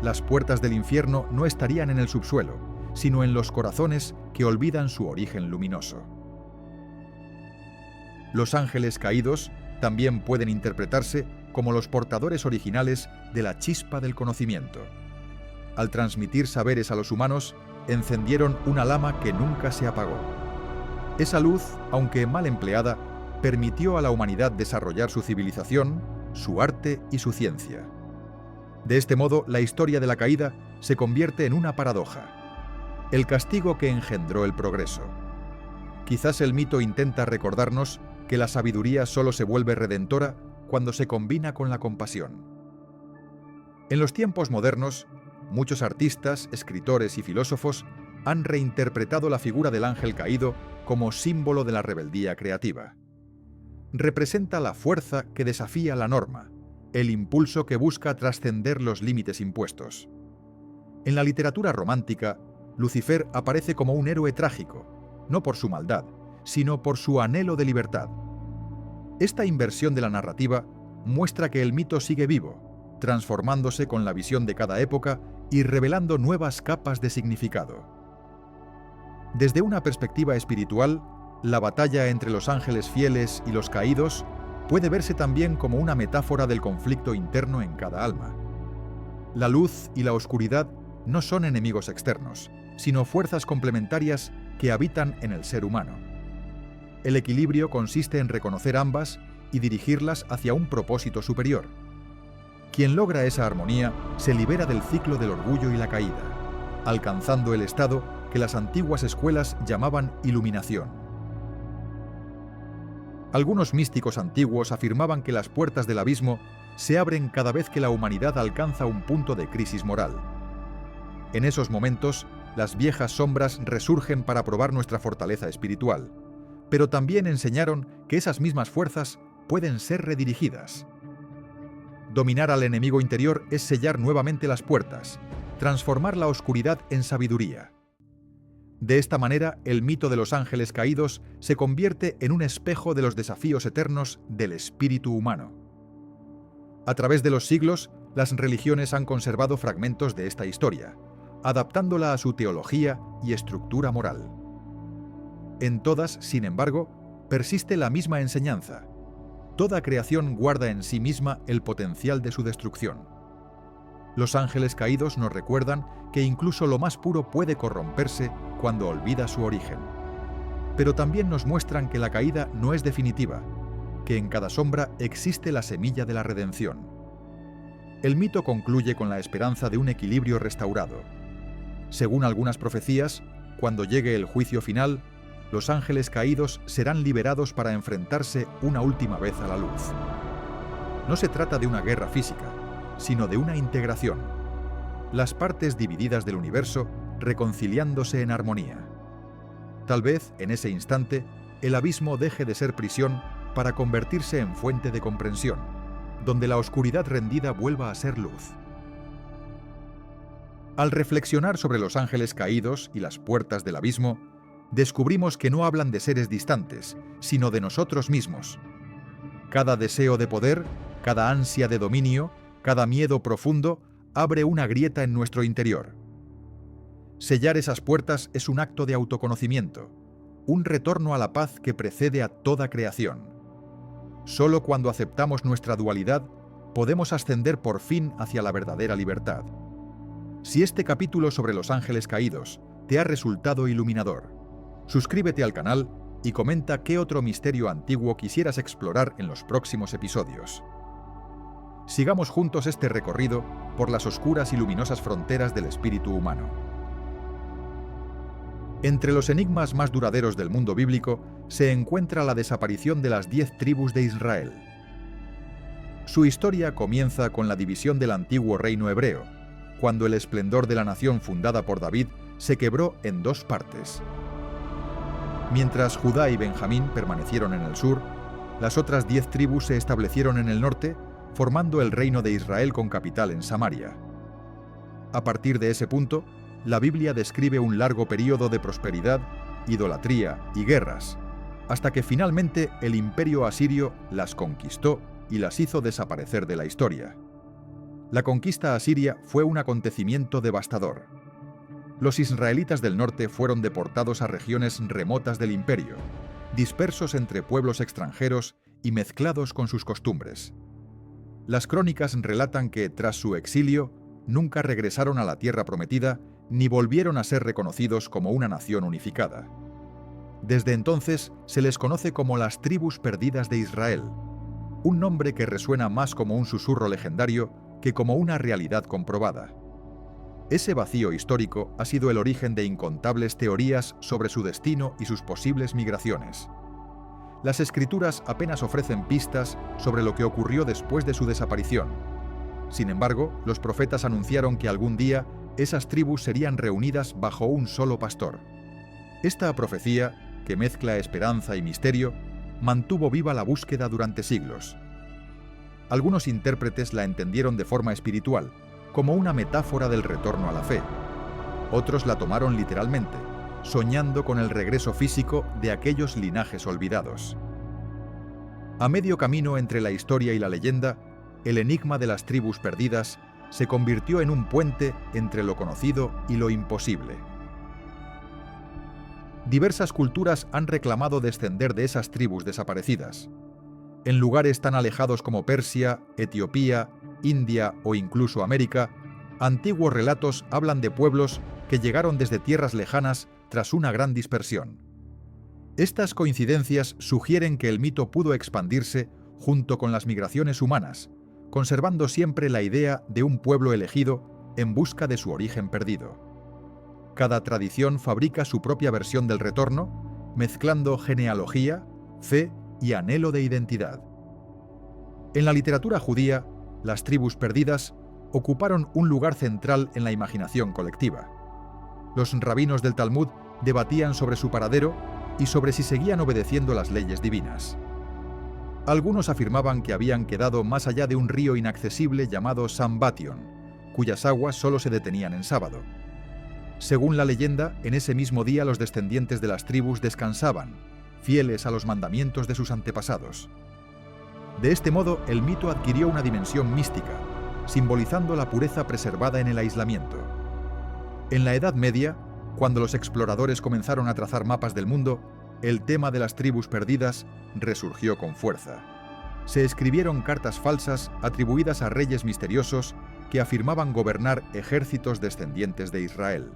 Las puertas del infierno no estarían en el subsuelo, sino en los corazones que olvidan su origen luminoso. Los ángeles caídos también pueden interpretarse como los portadores originales de la chispa del conocimiento. Al transmitir saberes a los humanos, encendieron una llama que nunca se apagó. Esa luz, aunque mal empleada, permitió a la humanidad desarrollar su civilización, su arte y su ciencia. De este modo, la historia de la caída se convierte en una paradoja: el castigo que engendró el progreso. Quizás el mito intenta recordarnos que la sabiduría solo se vuelve redentora cuando se combina con la compasión. En los tiempos modernos, muchos artistas, escritores y filósofos han reinterpretado la figura del ángel caído como símbolo de la rebeldía creativa. Representa la fuerza que desafía la norma, el impulso que busca trascender los límites impuestos. En la literatura romántica, Lucifer aparece como un héroe trágico, no por su maldad, sino por su anhelo de libertad. Esta inversión de la narrativa muestra que el mito sigue vivo, transformándose con la visión de cada época y revelando nuevas capas de significado. Desde una perspectiva espiritual, la batalla entre los ángeles fieles y los caídos puede verse también como una metáfora del conflicto interno en cada alma. La luz y la oscuridad no son enemigos externos, sino fuerzas complementarias que habitan en el ser humano. El equilibrio consiste en reconocer ambas y dirigirlas hacia un propósito superior. Quien logra esa armonía se libera del ciclo del orgullo y la caída, alcanzando el estado que las antiguas escuelas llamaban iluminación. Algunos místicos antiguos afirmaban que las puertas del abismo se abren cada vez que la humanidad alcanza un punto de crisis moral. En esos momentos, las viejas sombras resurgen para probar nuestra fortaleza espiritual, pero también enseñaron que esas mismas fuerzas pueden ser redirigidas. Dominar al enemigo interior es sellar nuevamente las puertas, transformar la oscuridad en sabiduría. De esta manera, el mito de los ángeles caídos se convierte en un espejo de los desafíos eternos del espíritu humano. A través de los siglos, las religiones han conservado fragmentos de esta historia, adaptándola a su teología y estructura moral. En todas, sin embargo, persiste la misma enseñanza: toda creación guarda en sí misma el potencial de su destrucción. Los ángeles caídos nos recuerdan que incluso lo más puro puede corromperse cuando olvida su origen. Pero también nos muestran que la caída no es definitiva, que en cada sombra existe la semilla de la redención. El mito concluye con la esperanza de un equilibrio restaurado. Según algunas profecías, cuando llegue el juicio final, los ángeles caídos serán liberados para enfrentarse una última vez a la luz. No se trata de una guerra física, sino de una integración. Las partes divididas del universo reconciliándose en armonía. Tal vez, en ese instante, el abismo deje de ser prisión para convertirse en fuente de comprensión, donde la oscuridad rendida vuelva a ser luz. Al reflexionar sobre los ángeles caídos y las puertas del abismo, descubrimos que no hablan de seres distantes, sino de nosotros mismos. Cada deseo de poder, cada ansia de dominio, cada miedo profundo abre una grieta en nuestro interior. Sellar esas puertas es un acto de autoconocimiento, un retorno a la paz que precede a toda creación. Solo cuando aceptamos nuestra dualidad podemos ascender por fin hacia la verdadera libertad. Si este capítulo sobre los ángeles caídos te ha resultado iluminador, suscríbete al canal y comenta qué otro misterio antiguo quisieras explorar en los próximos episodios. Sigamos juntos este recorrido por las oscuras y luminosas fronteras del espíritu humano. Entre los enigmas más duraderos del mundo bíblico se encuentra la desaparición de las 10 tribus de Israel. Su historia comienza con la división del antiguo reino hebreo, cuando el esplendor de la nación fundada por David se quebró en 2 partes. Mientras Judá y Benjamín permanecieron en el sur, las otras 10 tribus se establecieron en el norte, formando el reino de Israel con capital en Samaria. A partir de ese punto, la Biblia describe un largo período de prosperidad, idolatría y guerras, hasta que finalmente el imperio asirio las conquistó y las hizo desaparecer de la historia. La conquista asiria fue un acontecimiento devastador. Los israelitas del norte fueron deportados a regiones remotas del imperio, dispersos entre pueblos extranjeros y mezclados con sus costumbres. Las crónicas relatan que, tras su exilio, nunca regresaron a la tierra prometida ni volvieron a ser reconocidos como una nación unificada. Desde entonces se les conoce como las tribus perdidas de Israel, un nombre que resuena más como un susurro legendario que como una realidad comprobada. Ese vacío histórico ha sido el origen de incontables teorías sobre su destino y sus posibles migraciones. Las escrituras apenas ofrecen pistas sobre lo que ocurrió después de su desaparición. Sin embargo, los profetas anunciaron que algún día esas tribus serían reunidas bajo un solo pastor. Esta profecía, que mezcla esperanza y misterio, mantuvo viva la búsqueda durante siglos. Algunos intérpretes la entendieron de forma espiritual, como una metáfora del retorno a la fe. Otros la tomaron literalmente, soñando con el regreso físico de aquellos linajes olvidados. A medio camino entre la historia y la leyenda, el enigma de las tribus perdidas se convirtió en un puente entre lo conocido y lo imposible. Diversas culturas han reclamado descender de esas tribus desaparecidas. En lugares tan alejados como Persia, Etiopía, India o incluso América, antiguos relatos hablan de pueblos que llegaron desde tierras lejanas tras una gran dispersión. Estas coincidencias sugieren que el mito pudo expandirse junto con las migraciones humanas, conservando siempre la idea de un pueblo elegido en busca de su origen perdido. Cada tradición fabrica su propia versión del retorno, mezclando genealogía, fe y anhelo de identidad. En la literatura judía, las tribus perdidas ocuparon un lugar central en la imaginación colectiva. Los rabinos del Talmud debatían sobre su paradero y sobre si seguían obedeciendo las leyes divinas. Algunos afirmaban que habían quedado más allá de un río inaccesible llamado Sambation, cuyas aguas solo se detenían en sábado. Según la leyenda, en ese mismo día los descendientes de las tribus descansaban, fieles a los mandamientos de sus antepasados. De este modo, el mito adquirió una dimensión mística, simbolizando la pureza preservada en el aislamiento. En la Edad Media, cuando los exploradores comenzaron a trazar mapas del mundo, el tema de las tribus perdidas resurgió con fuerza. Se escribieron cartas falsas atribuidas a reyes misteriosos que afirmaban gobernar ejércitos descendientes de Israel.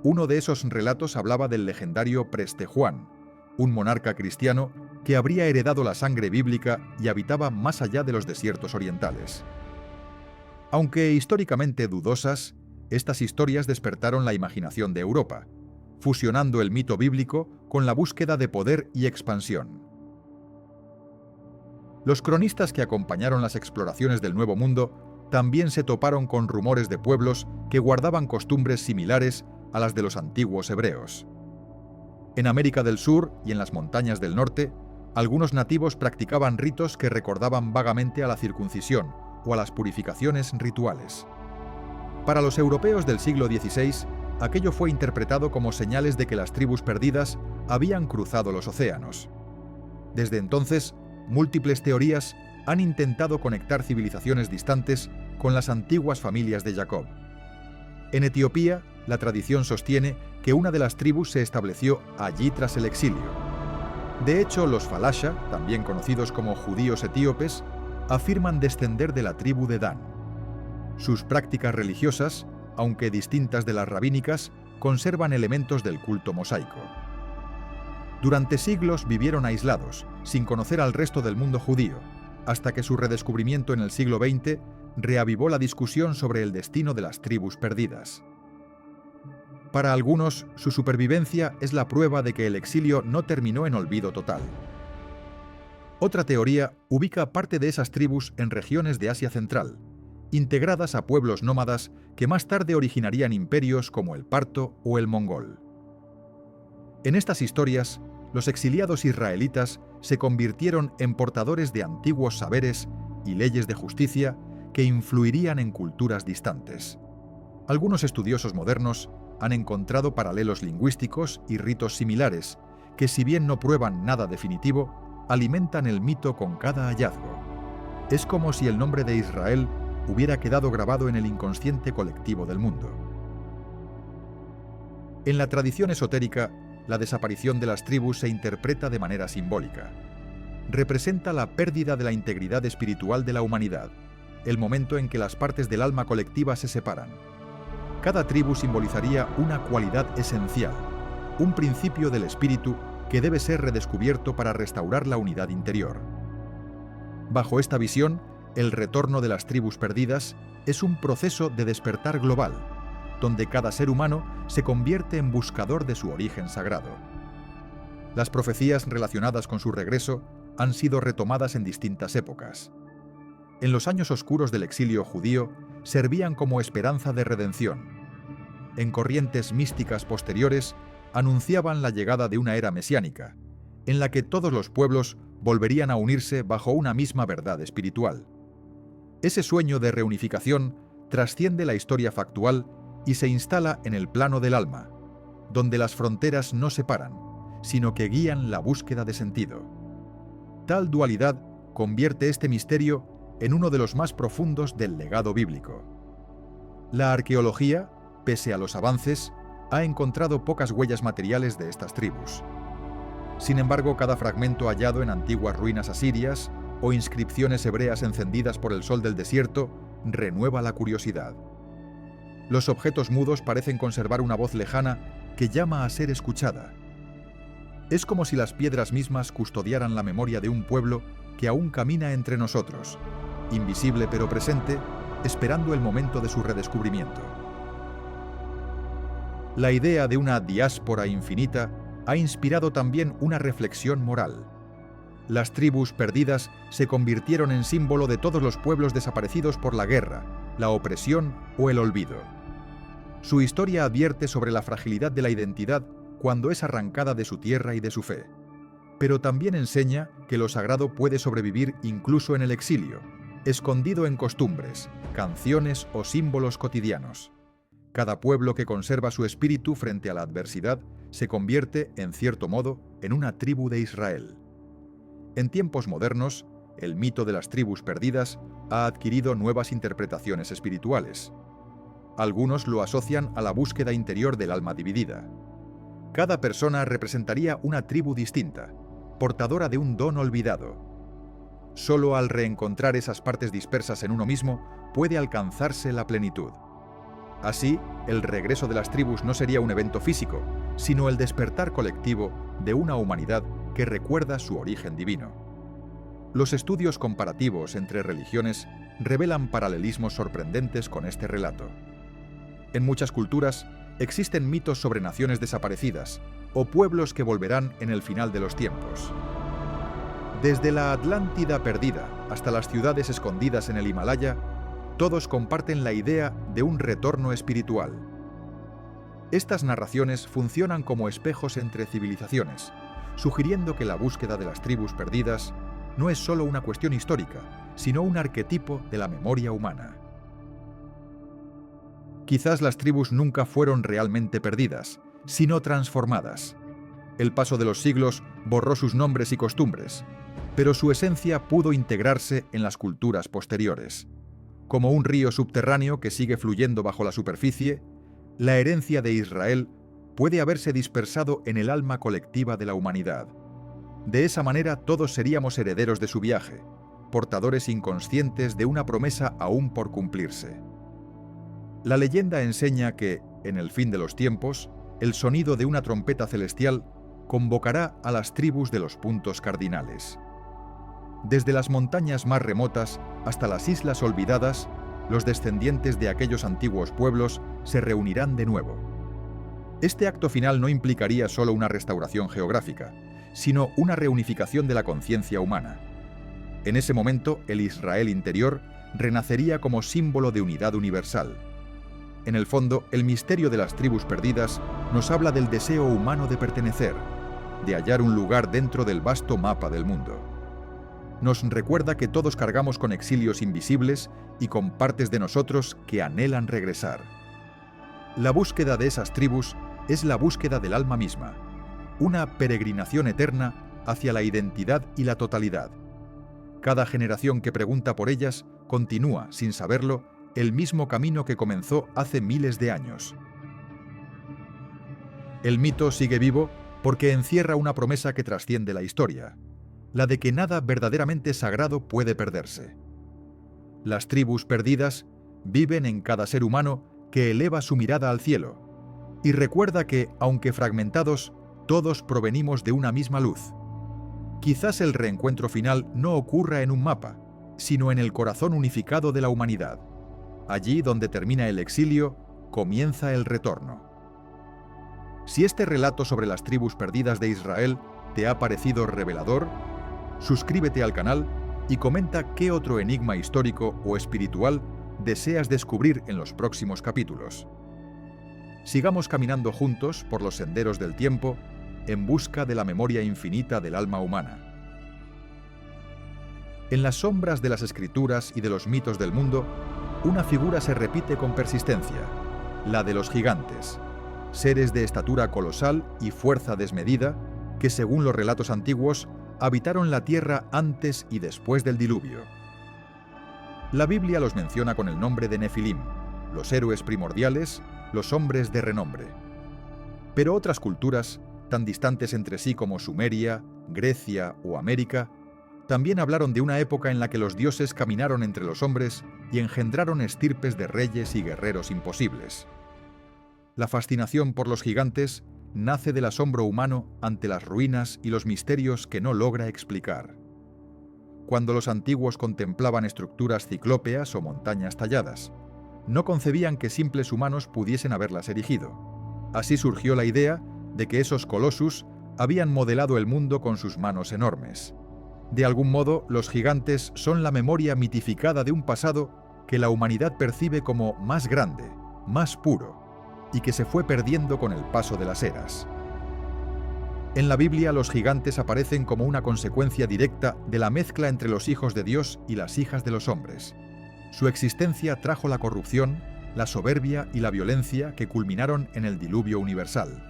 Uno de esos relatos hablaba del legendario Preste Juan, un monarca cristiano que habría heredado la sangre bíblica y habitaba más allá de los desiertos orientales. Aunque históricamente dudosas, estas historias despertaron la imaginación de Europa, fusionando el mito bíblico con la búsqueda de poder y expansión. Los cronistas que acompañaron las exploraciones del Nuevo Mundo también se toparon con rumores de pueblos que guardaban costumbres similares a las de los antiguos hebreos. En América del Sur y en las montañas del norte, algunos nativos practicaban ritos que recordaban vagamente a la circuncisión o a las purificaciones rituales. Para los europeos del siglo XVI, aquello fue interpretado como señales de que las tribus perdidas habían cruzado los océanos. Desde entonces, múltiples teorías han intentado conectar civilizaciones distantes con las antiguas familias de Jacob. En Etiopía, la tradición sostiene que una de las tribus se estableció allí tras el exilio. De hecho, los Falasha, también conocidos como judíos etíopes, afirman descender de la tribu de Dan. Sus prácticas religiosas, aunque distintas de las rabínicas, conservan elementos del culto mosaico. Durante siglos vivieron aislados, sin conocer al resto del mundo judío, hasta que su redescubrimiento en el siglo XX reavivó la discusión sobre el destino de las tribus perdidas. Para algunos, su supervivencia es la prueba de que el exilio no terminó en olvido total. Otra teoría ubica parte de esas tribus en regiones de Asia Central, integradas a pueblos nómadas que más tarde originarían imperios como el parto o el mongol. En estas historias, los exiliados israelitas se convirtieron en portadores de antiguos saberes y leyes de justicia que influirían en culturas distantes. Algunos estudiosos modernos han encontrado paralelos lingüísticos y ritos similares que, si bien no prueban nada definitivo, alimentan el mito con cada hallazgo. Es como si el nombre de Israel hubiera quedado grabado en el inconsciente colectivo del mundo. En la tradición esotérica, la desaparición de las tribus se interpreta de manera simbólica. Representa la pérdida de la integridad espiritual de la humanidad, el momento en que las partes del alma colectiva se separan. Cada tribu simbolizaría una cualidad esencial, un principio del espíritu que debe ser redescubierto para restaurar la unidad interior. Bajo esta visión, el retorno de las tribus perdidas es un proceso de despertar global, donde cada ser humano se convierte en buscador de su origen sagrado. Las profecías relacionadas con su regreso han sido retomadas en distintas épocas. En los años oscuros del exilio judío, servían como esperanza de redención. En corrientes místicas posteriores, anunciaban la llegada de una era mesiánica, en la que todos los pueblos volverían a unirse bajo una misma verdad espiritual. Ese sueño de reunificación trasciende la historia factual y se instala en el plano del alma, donde las fronteras no separan, sino que guían la búsqueda de sentido. Tal dualidad convierte este misterio en uno de los más profundos del legado bíblico. La arqueología, pese a los avances, ha encontrado pocas huellas materiales de estas tribus. Sin embargo, cada fragmento hallado en antiguas ruinas asirias o inscripciones hebreas encendidas por el sol del desierto renueva la curiosidad. Los objetos mudos parecen conservar una voz lejana que llama a ser escuchada. Es como si las piedras mismas custodiaran la memoria de un pueblo que aún camina entre nosotros, invisible pero presente, esperando el momento de su redescubrimiento. La idea de una diáspora infinita ha inspirado también una reflexión moral. Las tribus perdidas se convirtieron en símbolo de todos los pueblos desaparecidos por la guerra, la opresión o el olvido. Su historia advierte sobre la fragilidad de la identidad cuando es arrancada de su tierra y de su fe. Pero también enseña que lo sagrado puede sobrevivir incluso en el exilio, escondido en costumbres, canciones o símbolos cotidianos. Cada pueblo que conserva su espíritu frente a la adversidad se convierte, en cierto modo, en una tribu de Israel. En tiempos modernos, el mito de las tribus perdidas ha adquirido nuevas interpretaciones espirituales. Algunos lo asocian a la búsqueda interior del alma dividida. Cada persona representaría una tribu distinta, portadora de un don olvidado. Solo al reencontrar esas partes dispersas en uno mismo puede alcanzarse la plenitud. Así, el regreso de las tribus no sería un evento físico, sino el despertar colectivo de una humanidad que recuerda su origen divino. Los estudios comparativos entre religiones revelan paralelismos sorprendentes con este relato. En muchas culturas existen mitos sobre naciones desaparecidas o pueblos que volverán en el final de los tiempos. Desde la Atlántida perdida hasta las ciudades escondidas en el Himalaya, todos comparten la idea de un retorno espiritual. Estas narraciones funcionan como espejos entre civilizaciones, sugiriendo que la búsqueda de las tribus perdidas no es solo una cuestión histórica, sino un arquetipo de la memoria humana. Quizás las tribus nunca fueron realmente perdidas, sino transformadas. El paso de los siglos borró sus nombres y costumbres, pero su esencia pudo integrarse en las culturas posteriores. Como un río subterráneo que sigue fluyendo bajo la superficie, la herencia de Israel puede haberse dispersado en el alma colectiva de la humanidad. De esa manera todos seríamos herederos de su viaje, portadores inconscientes de una promesa aún por cumplirse. La leyenda enseña que, en el fin de los tiempos, el sonido de una trompeta celestial convocará a las tribus de los puntos cardinales. Desde las montañas más remotas hasta las islas olvidadas, los descendientes de aquellos antiguos pueblos se reunirán de nuevo. Este acto final no implicaría solo una restauración geográfica, sino una reunificación de la conciencia humana. En ese momento, el Israel interior renacería como símbolo de unidad universal. En el fondo, el misterio de las tribus perdidas nos habla del deseo humano de pertenecer, de hallar un lugar dentro del vasto mapa del mundo. Nos recuerda que todos cargamos con exilios invisibles y con partes de nosotros que anhelan regresar. La búsqueda de esas tribus es la búsqueda del alma misma, una peregrinación eterna hacia la identidad y la totalidad. Cada generación que pregunta por ellas continúa, sin saberlo, el mismo camino que comenzó hace miles de años. El mito sigue vivo porque encierra una promesa que trasciende la historia, la de que nada verdaderamente sagrado puede perderse. Las tribus perdidas viven en cada ser humano que eleva su mirada al cielo y recuerda que, aunque fragmentados, todos provenimos de una misma luz. Quizás el reencuentro final no ocurra en un mapa, sino en el corazón unificado de la humanidad. Allí donde termina el exilio, comienza el retorno. Si este relato sobre las tribus perdidas de Israel te ha parecido revelador, suscríbete al canal y comenta qué otro enigma histórico o espiritual deseas descubrir en los próximos capítulos. Sigamos caminando juntos por los senderos del tiempo en busca de la memoria infinita del alma humana. En las sombras de las escrituras y de los mitos del mundo, una figura se repite con persistencia, la de los gigantes, seres de estatura colosal y fuerza desmedida que, según los relatos antiguos, habitaron la tierra antes y después del diluvio. La Biblia los menciona con el nombre de Nefilim, los héroes primordiales, los hombres de renombre. Pero otras culturas, tan distantes entre sí como Sumeria, Grecia o América, también hablaron de una época en la que los dioses caminaron entre los hombres y engendraron estirpes de reyes y guerreros imposibles. La fascinación por los gigantes nace del asombro humano ante las ruinas y los misterios que no logra explicar. Cuando los antiguos contemplaban estructuras ciclópeas o montañas talladas, no concebían que simples humanos pudiesen haberlas erigido. Así surgió la idea de que esos colossus habían modelado el mundo con sus manos enormes. De algún modo, los gigantes son la memoria mitificada de un pasado que la humanidad percibe como más grande, más puro, y que se fue perdiendo con el paso de las eras. En la Biblia, los gigantes aparecen como una consecuencia directa de la mezcla entre los hijos de Dios y las hijas de los hombres. Su existencia trajo la corrupción, la soberbia y la violencia que culminaron en el diluvio universal.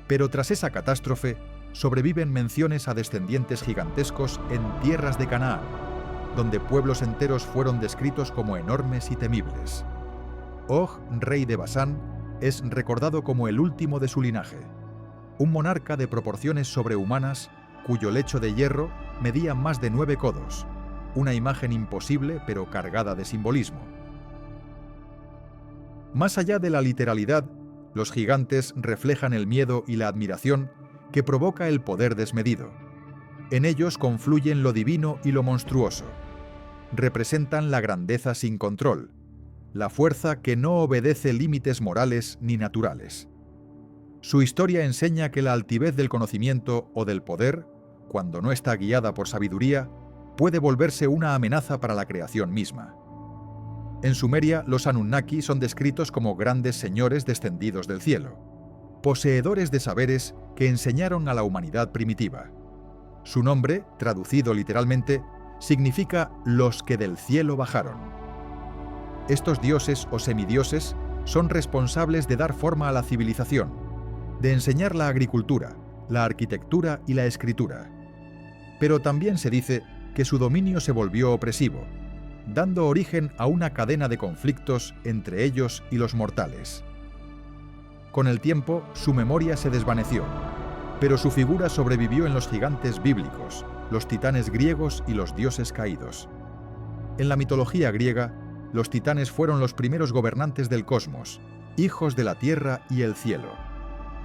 Pero tras esa catástrofe, sobreviven menciones a descendientes gigantescos en tierras de Canaán, donde pueblos enteros fueron descritos como enormes y temibles. Og, rey de Basán, es recordado como el último de su linaje, un monarca de proporciones sobrehumanas cuyo lecho de hierro medía más de 9 codos, una imagen imposible pero cargada de simbolismo. Más allá de la literalidad, los gigantes reflejan el miedo y la admiración que provoca el poder desmedido. En ellos confluyen lo divino y lo monstruoso. Representan la grandeza sin control, la fuerza que no obedece límites morales ni naturales. Su historia enseña que la altivez del conocimiento o del poder, cuando no está guiada por sabiduría, puede volverse una amenaza para la creación misma. En Sumeria, los Anunnaki son descritos como grandes señores descendidos del cielo, poseedores de saberes que enseñaron a la humanidad primitiva. Su nombre, traducido literalmente, significa los que del cielo bajaron. Estos dioses o semidioses son responsables de dar forma a la civilización, de enseñar la agricultura, la arquitectura y la escritura. Pero también se dice que su dominio se volvió opresivo, dando origen a una cadena de conflictos entre ellos y los mortales. Con el tiempo, su memoria se desvaneció, pero su figura sobrevivió en los gigantes bíblicos, los titanes griegos y los dioses caídos. En la mitología griega, los titanes fueron los primeros gobernantes del cosmos, hijos de la tierra y el cielo.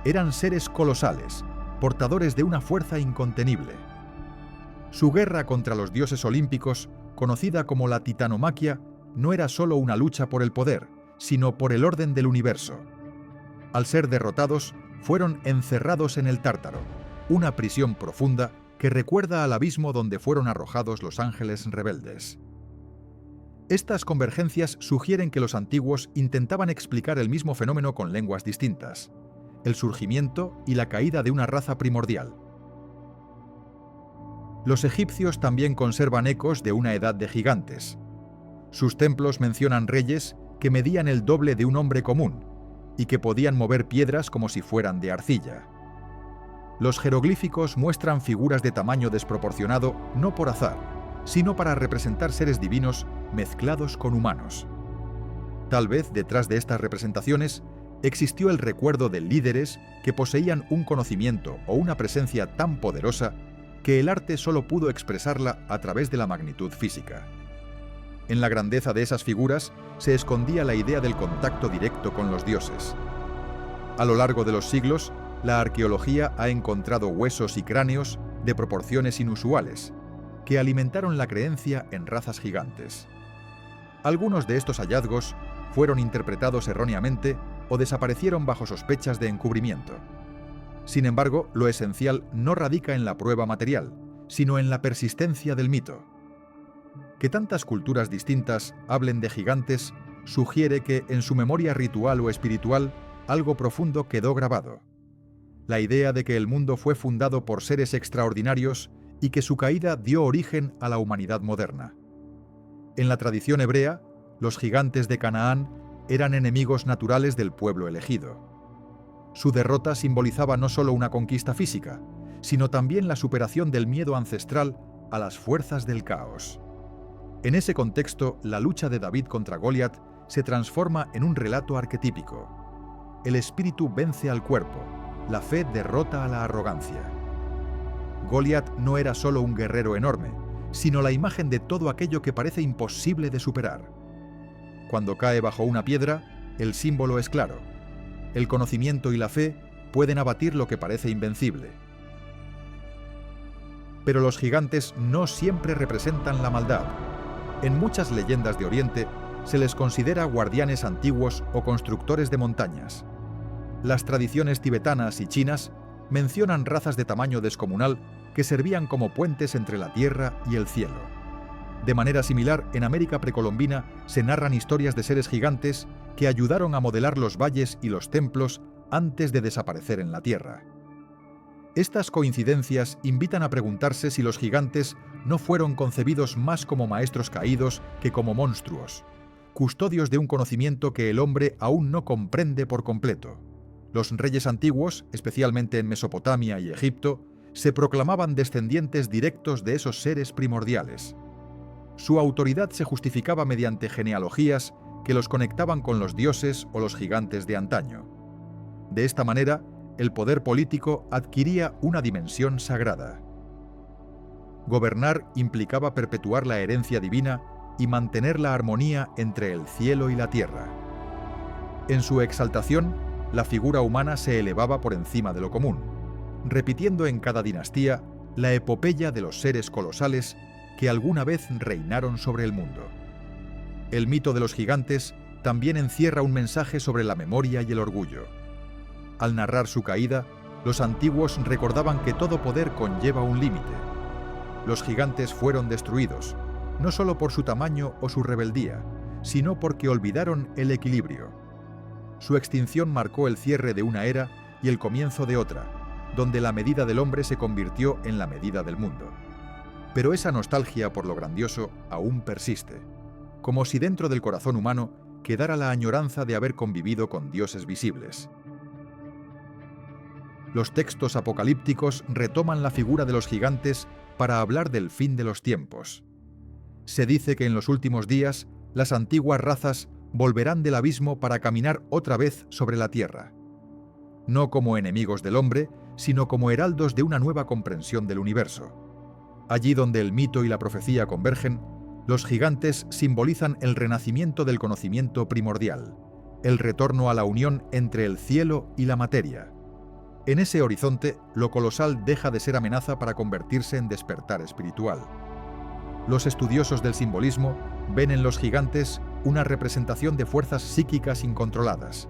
Eran seres colosales, portadores de una fuerza incontenible. Su guerra contra los dioses olímpicos, conocida como la titanomaquia, no era solo una lucha por el poder, sino por el orden del universo. Al ser derrotados, fueron encerrados en el Tártaro, una prisión profunda que recuerda al abismo donde fueron arrojados los ángeles rebeldes. Estas convergencias sugieren que los antiguos intentaban explicar el mismo fenómeno con lenguas distintas: el surgimiento y la caída de una raza primordial. Los egipcios también conservan ecos de una edad de gigantes. Sus templos mencionan reyes que medían el doble de un hombre común y que podían mover piedras como si fueran de arcilla. Los jeroglíficos muestran figuras de tamaño desproporcionado no por azar, sino para representar seres divinos mezclados con humanos. Tal vez detrás de estas representaciones existió el recuerdo de líderes que poseían un conocimiento o una presencia tan poderosa que el arte solo pudo expresarla a través de la magnitud física. En la grandeza de esas figuras se escondía la idea del contacto directo con los dioses. A lo largo de los siglos, la arqueología ha encontrado huesos y cráneos de proporciones inusuales, que alimentaron la creencia en razas gigantes. Algunos de estos hallazgos fueron interpretados erróneamente o desaparecieron bajo sospechas de encubrimiento. Sin embargo, lo esencial no radica en la prueba material, sino en la persistencia del mito. Que tantas culturas distintas hablen de gigantes sugiere que en su memoria ritual o espiritual algo profundo quedó grabado. La idea de que el mundo fue fundado por seres extraordinarios y que su caída dio origen a la humanidad moderna. En la tradición hebrea, los gigantes de Canaán eran enemigos naturales del pueblo elegido. Su derrota simbolizaba no solo una conquista física, sino también la superación del miedo ancestral a las fuerzas del caos. En ese contexto, la lucha de David contra Goliat se transforma en un relato arquetípico. El espíritu vence al cuerpo, la fe derrota a la arrogancia. Goliat no era solo un guerrero enorme, sino la imagen de todo aquello que parece imposible de superar. Cuando cae bajo una piedra, el símbolo es claro. El conocimiento y la fe pueden abatir lo que parece invencible. Pero los gigantes no siempre representan la maldad. En muchas leyendas de Oriente se les considera guardianes antiguos o constructores de montañas. Las tradiciones tibetanas y chinas mencionan razas de tamaño descomunal que servían como puentes entre la tierra y el cielo. De manera similar, en América precolombina se narran historias de seres gigantes que ayudaron a modelar los valles y los templos antes de desaparecer en la tierra. Estas coincidencias invitan a preguntarse si los gigantes no fueron concebidos más como maestros caídos que como monstruos, custodios de un conocimiento que el hombre aún no comprende por completo. Los reyes antiguos, especialmente en Mesopotamia y Egipto, se proclamaban descendientes directos de esos seres primordiales. Su autoridad se justificaba mediante genealogías que los conectaban con los dioses o los gigantes de antaño. De esta manera, el poder político adquiría una dimensión sagrada. Gobernar implicaba perpetuar la herencia divina y mantener la armonía entre el cielo y la tierra. En su exaltación, la figura humana se elevaba por encima de lo común, repitiendo en cada dinastía la epopeya de los seres colosales que alguna vez reinaron sobre el mundo. El mito de los gigantes también encierra un mensaje sobre la memoria y el orgullo. Al narrar su caída, los antiguos recordaban que todo poder conlleva un límite. Los gigantes fueron destruidos, no solo por su tamaño o su rebeldía, sino porque olvidaron el equilibrio. Su extinción marcó el cierre de una era y el comienzo de otra, donde la medida del hombre se convirtió en la medida del mundo. Pero esa nostalgia por lo grandioso aún persiste, como si dentro del corazón humano quedara la añoranza de haber convivido con dioses visibles. Los textos apocalípticos retoman la figura de los gigantes para hablar del fin de los tiempos. Se dice que en los últimos días las antiguas razas volverán del abismo para caminar otra vez sobre la tierra, no como enemigos del hombre, sino como heraldos de una nueva comprensión del universo. Allí donde el mito y la profecía convergen, los gigantes simbolizan el renacimiento del conocimiento primordial, el retorno a la unión entre el cielo y la materia. En ese horizonte, lo colosal deja de ser amenaza para convertirse en despertar espiritual. Los estudiosos del simbolismo ven en los gigantes una representación de fuerzas psíquicas incontroladas.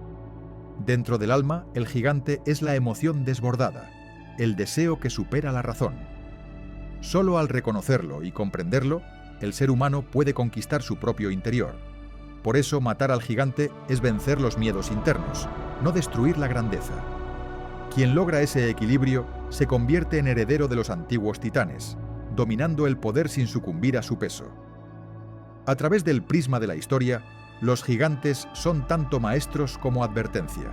Dentro del alma, el gigante es la emoción desbordada, el deseo que supera la razón. Solo al reconocerlo y comprenderlo, el ser humano puede conquistar su propio interior. Por eso, matar al gigante es vencer los miedos internos, no destruir la grandeza. Quien logra ese equilibrio se convierte en heredero de los antiguos titanes, dominando el poder sin sucumbir a su peso. A través del prisma de la historia, los gigantes son tanto maestros como advertencia.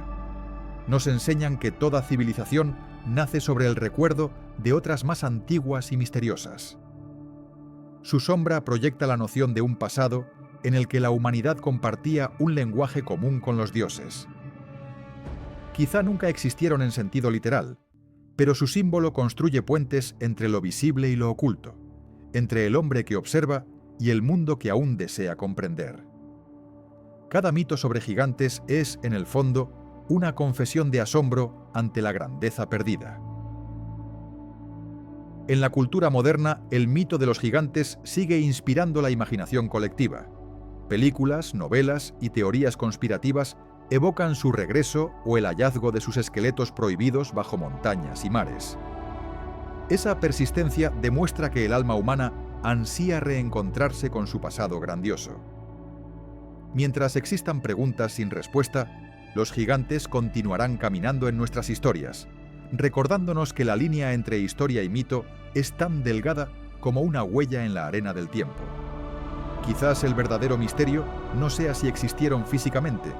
Nos enseñan que toda civilización nace sobre el recuerdo de otras más antiguas y misteriosas. Su sombra proyecta la noción de un pasado en el que la humanidad compartía un lenguaje común con los dioses. Quizá nunca existieron en sentido literal, pero su símbolo construye puentes entre lo visible y lo oculto, entre el hombre que observa y el mundo que aún desea comprender. Cada mito sobre gigantes es, en el fondo, una confesión de asombro ante la grandeza perdida. En la cultura moderna, el mito de los gigantes sigue inspirando la imaginación colectiva. Películas, novelas y teorías conspirativas evocan su regreso o el hallazgo de sus esqueletos prohibidos bajo montañas y mares. Esa persistencia demuestra que el alma humana ansía reencontrarse con su pasado grandioso. Mientras existan preguntas sin respuesta, los gigantes continuarán caminando en nuestras historias, recordándonos que la línea entre historia y mito es tan delgada como una huella en la arena del tiempo. Quizás el verdadero misterio no sea si existieron físicamente,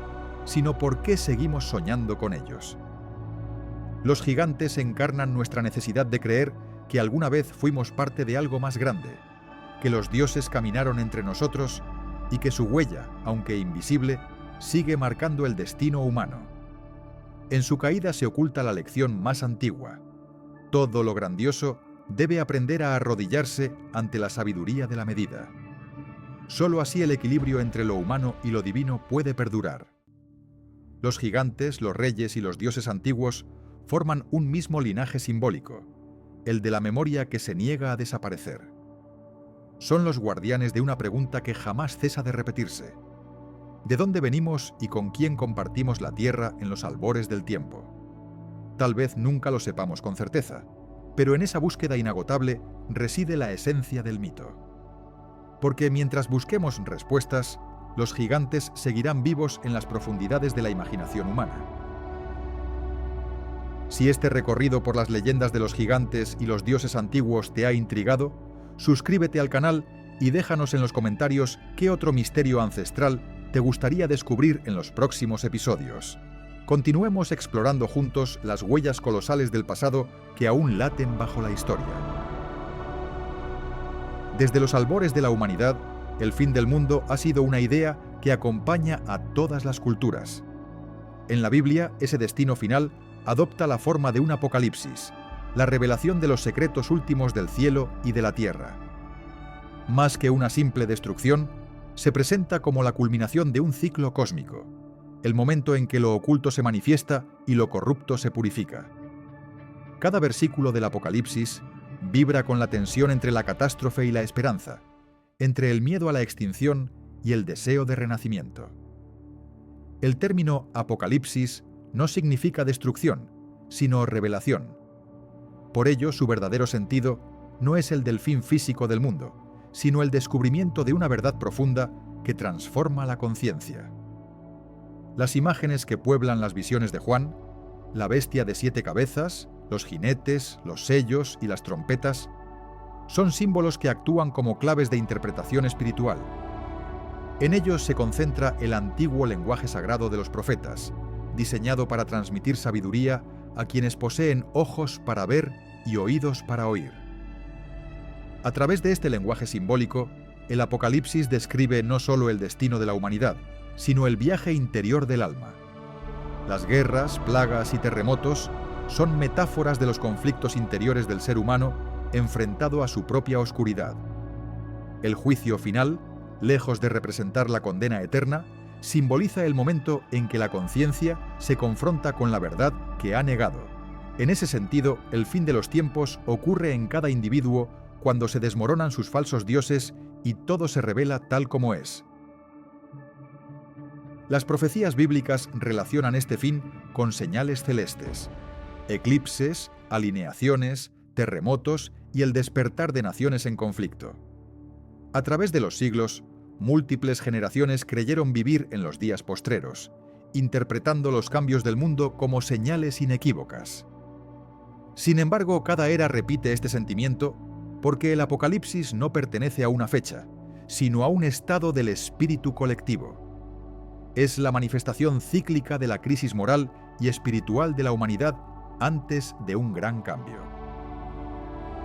sino por qué seguimos soñando con ellos. Los gigantes encarnan nuestra necesidad de creer que alguna vez fuimos parte de algo más grande, que los dioses caminaron entre nosotros y que su huella, aunque invisible, sigue marcando el destino humano. En su caída se oculta la lección más antigua. Todo lo grandioso debe aprender a arrodillarse ante la sabiduría de la medida. Solo así el equilibrio entre lo humano y lo divino puede perdurar. Los gigantes, los reyes y los dioses antiguos forman un mismo linaje simbólico, el de la memoria que se niega a desaparecer. Son los guardianes de una pregunta que jamás cesa de repetirse. ¿De dónde venimos y con quién compartimos la tierra en los albores del tiempo? Tal vez nunca lo sepamos con certeza, pero en esa búsqueda inagotable reside la esencia del mito. Porque mientras busquemos respuestas, los gigantes seguirán vivos en las profundidades de la imaginación humana. Si este recorrido por las leyendas de los gigantes y los dioses antiguos te ha intrigado, suscríbete al canal y déjanos en los comentarios qué otro misterio ancestral te gustaría descubrir en los próximos episodios. Continuemos explorando juntos las huellas colosales del pasado que aún laten bajo la historia. Desde los albores de la humanidad, el fin del mundo ha sido una idea que acompaña a todas las culturas. En la Biblia, ese destino final adopta la forma de un apocalipsis, la revelación de los secretos últimos del cielo y de la tierra. Más que una simple destrucción, se presenta como la culminación de un ciclo cósmico, el momento en que lo oculto se manifiesta y lo corrupto se purifica. Cada versículo del Apocalipsis vibra con la tensión entre la catástrofe y la esperanza, entre el miedo a la extinción y el deseo de renacimiento. El término apocalipsis no significa destrucción, sino revelación. Por ello, su verdadero sentido no es el del fin físico del mundo, sino el descubrimiento de una verdad profunda que transforma la conciencia. Las imágenes que pueblan las visiones de Juan, la bestia de 7 cabezas, los jinetes, los sellos y las trompetas, son símbolos que actúan como claves de interpretación espiritual. En ellos se concentra el antiguo lenguaje sagrado de los profetas, diseñado para transmitir sabiduría a quienes poseen ojos para ver y oídos para oír. A través de este lenguaje simbólico, el Apocalipsis describe no solo el destino de la humanidad, sino el viaje interior del alma. Las guerras, plagas y terremotos son metáforas de los conflictos interiores del ser humano enfrentado a su propia oscuridad. El juicio final, lejos de representar la condena eterna, simboliza el momento en que la conciencia se confronta con la verdad que ha negado. En ese sentido, el fin de los tiempos ocurre en cada individuo cuando se desmoronan sus falsos dioses y todo se revela tal como es. Las profecías bíblicas relacionan este fin con señales celestes: eclipses, alineaciones, terremotos y el despertar de naciones en conflicto. A través de los siglos, múltiples generaciones creyeron vivir en los días postreros, interpretando los cambios del mundo como señales inequívocas. Sin embargo, cada era repite este sentimiento porque el Apocalipsis no pertenece a una fecha, sino a un estado del espíritu colectivo. Es la manifestación cíclica de la crisis moral y espiritual de la humanidad antes de un gran cambio.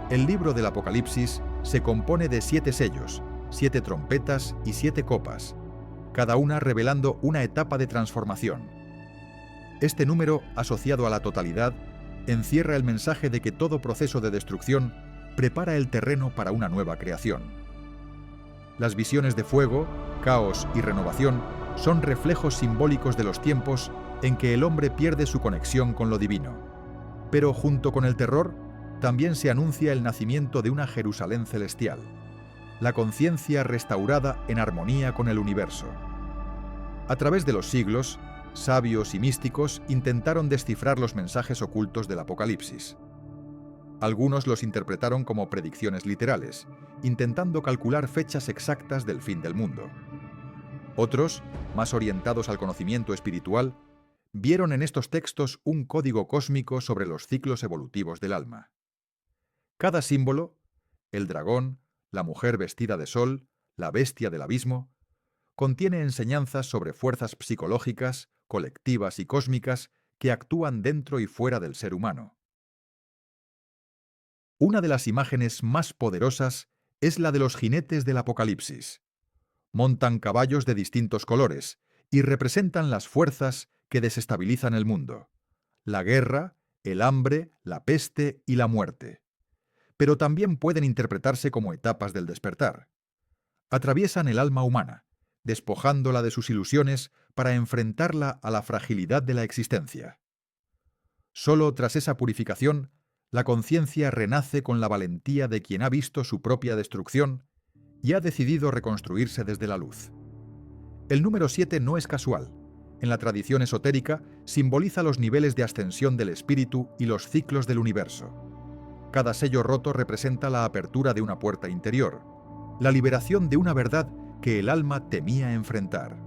El libro del Apocalipsis se compone de 7 sellos, 7 trompetas y 7 copas, cada una revelando una etapa de transformación. Este número, asociado a la totalidad, encierra el mensaje de que todo proceso de destrucción prepara el terreno para una nueva creación. Las visiones de fuego, caos y renovación son reflejos simbólicos de los tiempos en que el hombre pierde su conexión con lo divino. Pero junto con el terror, también se anuncia el nacimiento de una Jerusalén celestial, la conciencia restaurada en armonía con el universo. A través de los siglos, sabios y místicos intentaron descifrar los mensajes ocultos del Apocalipsis. Algunos los interpretaron como predicciones literales, intentando calcular fechas exactas del fin del mundo. Otros, más orientados al conocimiento espiritual, vieron en estos textos un código cósmico sobre los ciclos evolutivos del alma. Cada símbolo, el dragón, la mujer vestida de sol, la bestia del abismo, contiene enseñanzas sobre fuerzas psicológicas, colectivas y cósmicas que actúan dentro y fuera del ser humano. Una de las imágenes más poderosas es la de los jinetes del Apocalipsis. Montan caballos de distintos colores y representan las fuerzas que desestabilizan el mundo: la guerra, el hambre, la peste y la muerte. Pero también pueden interpretarse como etapas del despertar. Atraviesan el alma humana, despojándola de sus ilusiones para enfrentarla a la fragilidad de la existencia. Solo tras esa purificación, la conciencia renace con la valentía de quien ha visto su propia destrucción y ha decidido reconstruirse desde la luz. El número 7 no es casual. En la tradición esotérica simboliza los niveles de ascensión del espíritu y los ciclos del universo. Cada sello roto representa la apertura de una puerta interior, la liberación de una verdad que el alma temía enfrentar.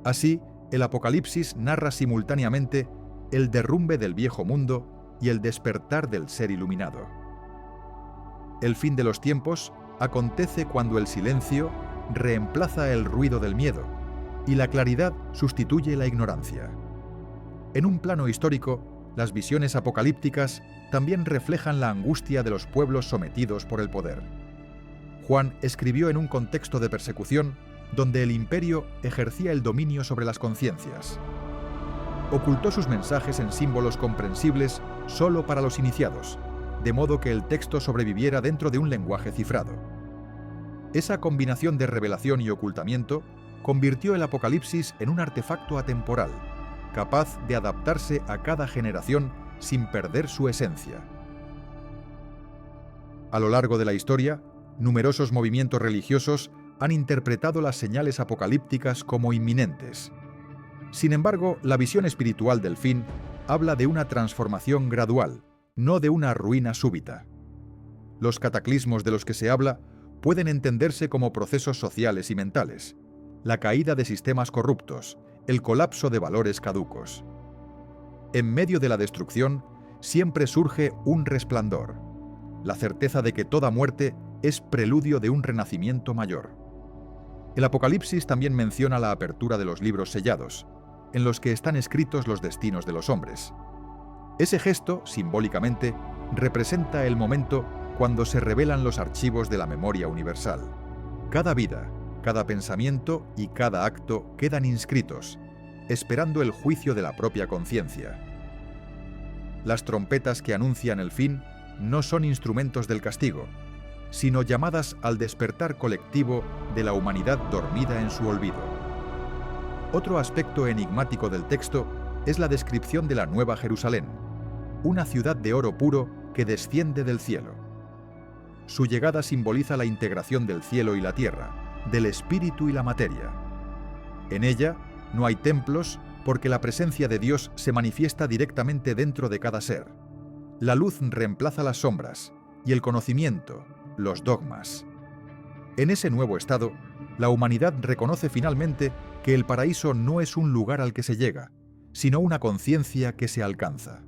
Así, el Apocalipsis narra simultáneamente el derrumbe del viejo mundo y el despertar del ser iluminado. El fin de los tiempos acontece cuando el silencio reemplaza el ruido del miedo y la claridad sustituye la ignorancia. En un plano histórico, las visiones apocalípticas también reflejan la angustia de los pueblos sometidos por el poder. Juan escribió en un contexto de persecución donde el imperio ejercía el dominio sobre las conciencias. Ocultó sus mensajes en símbolos comprensibles solo para los iniciados, de modo que el texto sobreviviera dentro de un lenguaje cifrado. Esa combinación de revelación y ocultamiento convirtió el Apocalipsis en un artefacto atemporal, capaz de adaptarse a cada generación sin perder su esencia. A lo largo de la historia, numerosos movimientos religiosos han interpretado las señales apocalípticas como inminentes. Sin embargo, la visión espiritual del fin habla de una transformación gradual, no de una ruina súbita. Los cataclismos de los que se habla pueden entenderse como procesos sociales y mentales: la caída de sistemas corruptos, el colapso de valores caducos. En medio de la destrucción, siempre surge un resplandor, la certeza de que toda muerte es preludio de un renacimiento mayor. El Apocalipsis también menciona la apertura de los libros sellados, en los que están escritos los destinos de los hombres. Ese gesto, simbólicamente, representa el momento cuando se revelan los archivos de la memoria universal. Cada vida, cada pensamiento y cada acto quedan inscritos, esperando el juicio de la propia conciencia. Las trompetas que anuncian el fin no son instrumentos del castigo, sino llamadas al despertar colectivo de la humanidad dormida en su olvido. Otro aspecto enigmático del texto es la descripción de la Nueva Jerusalén, una ciudad de oro puro que desciende del cielo. Su llegada simboliza la integración del cielo y la tierra, del espíritu y la materia. En ella no hay templos porque la presencia de Dios se manifiesta directamente dentro de cada ser. La luz reemplaza las sombras y el conocimiento, los dogmas. En ese nuevo estado, la humanidad reconoce finalmente que el paraíso no es un lugar al que se llega, sino una conciencia que se alcanza.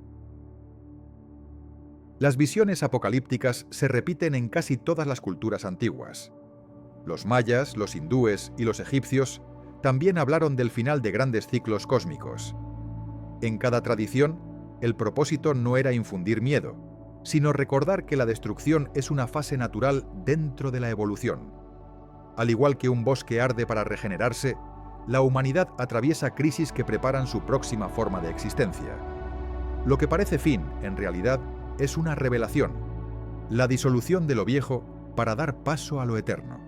Las visiones apocalípticas se repiten en casi todas las culturas antiguas. Los mayas, los hindúes y los egipcios también hablaron del final de grandes ciclos cósmicos. En cada tradición, el propósito no era infundir miedo, sino recordar que la destrucción es una fase natural dentro de la evolución. Al igual que un bosque arde para regenerarse, la humanidad atraviesa crisis que preparan su próxima forma de existencia. Lo que parece fin, en realidad, es una revelación, la disolución de lo viejo para dar paso a lo eterno.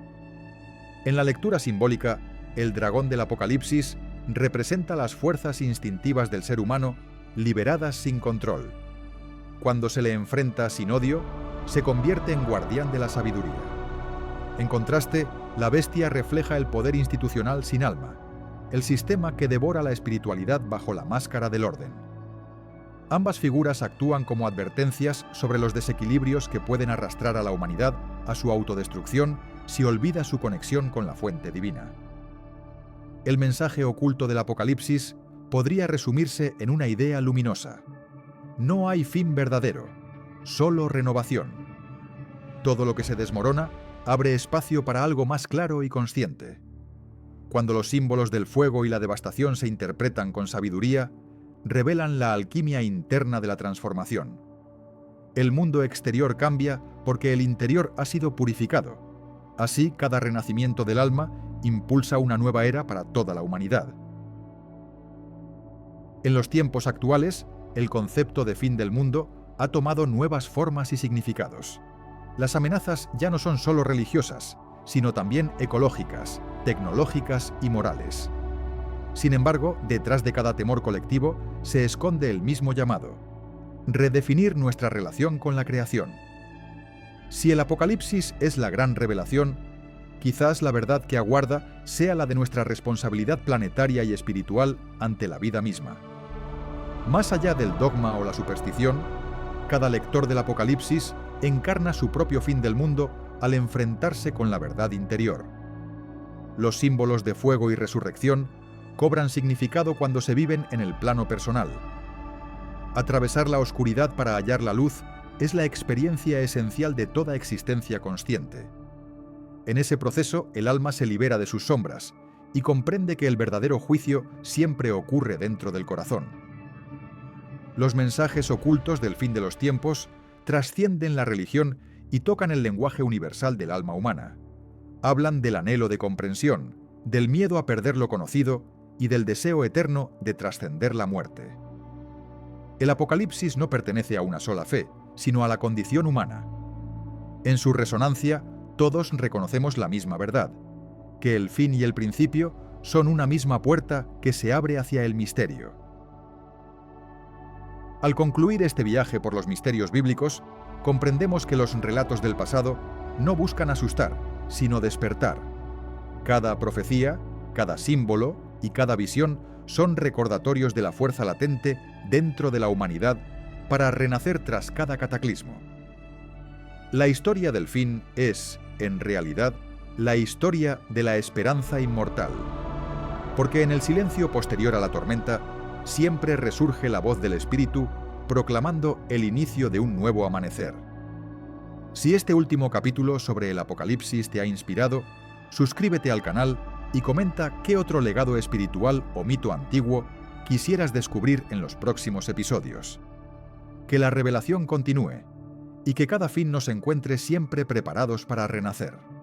En la lectura simbólica, el dragón del Apocalipsis representa las fuerzas instintivas del ser humano liberadas sin control. Cuando se le enfrenta sin odio, se convierte en guardián de la sabiduría. En contraste, la bestia refleja el poder institucional sin alma, el sistema que devora la espiritualidad bajo la máscara del orden. Ambas figuras actúan como advertencias sobre los desequilibrios que pueden arrastrar a la humanidad a su autodestrucción si olvida su conexión con la fuente divina. El mensaje oculto del Apocalipsis podría resumirse en una idea luminosa. No hay fin verdadero, solo renovación. Todo lo que se desmorona abre espacio para algo más claro y consciente. Cuando los símbolos del fuego y la devastación se interpretan con sabiduría, revelan la alquimia interna de la transformación. El mundo exterior cambia porque el interior ha sido purificado. Así, cada renacimiento del alma impulsa una nueva era para toda la humanidad. En los tiempos actuales, el concepto de fin del mundo ha tomado nuevas formas y significados. Las amenazas ya no son solo religiosas, sino también ecológicas, tecnológicas y morales. Sin embargo, detrás de cada temor colectivo se esconde el mismo llamado: redefinir nuestra relación con la creación. Si el Apocalipsis es la gran revelación, quizás la verdad que aguarda sea la de nuestra responsabilidad planetaria y espiritual ante la vida misma. Más allá del dogma o la superstición, cada lector del Apocalipsis encarna su propio fin del mundo al enfrentarse con la verdad interior. Los símbolos de fuego y resurrección cobran significado cuando se viven en el plano personal. Atravesar la oscuridad para hallar la luz es la experiencia esencial de toda existencia consciente. En ese proceso, el alma se libera de sus sombras y comprende que el verdadero juicio siempre ocurre dentro del corazón. Los mensajes ocultos del fin de los tiempos trascienden la religión y tocan el lenguaje universal del alma humana. Hablan del anhelo de comprensión, del miedo a perder lo conocido y del deseo eterno de trascender la muerte. El Apocalipsis no pertenece a una sola fe, sino a la condición humana. En su resonancia, todos reconocemos la misma verdad, que el fin y el principio son una misma puerta que se abre hacia el misterio. Al concluir este viaje por los misterios bíblicos, comprendemos que los relatos del pasado no buscan asustar, sino despertar. Cada profecía, cada símbolo y cada visión son recordatorios de la fuerza latente dentro de la humanidad para renacer tras cada cataclismo. La historia del fin es, en realidad, la historia de la esperanza inmortal, porque en el silencio posterior a la tormenta siempre resurge la voz del Espíritu proclamando el inicio de un nuevo amanecer. Si este último capítulo sobre el Apocalipsis te ha inspirado, Suscríbete al canal y comenta qué otro legado espiritual o mito antiguo quisieras descubrir en los próximos episodios. Que la revelación continúe y que cada fin nos encuentre siempre preparados para renacer.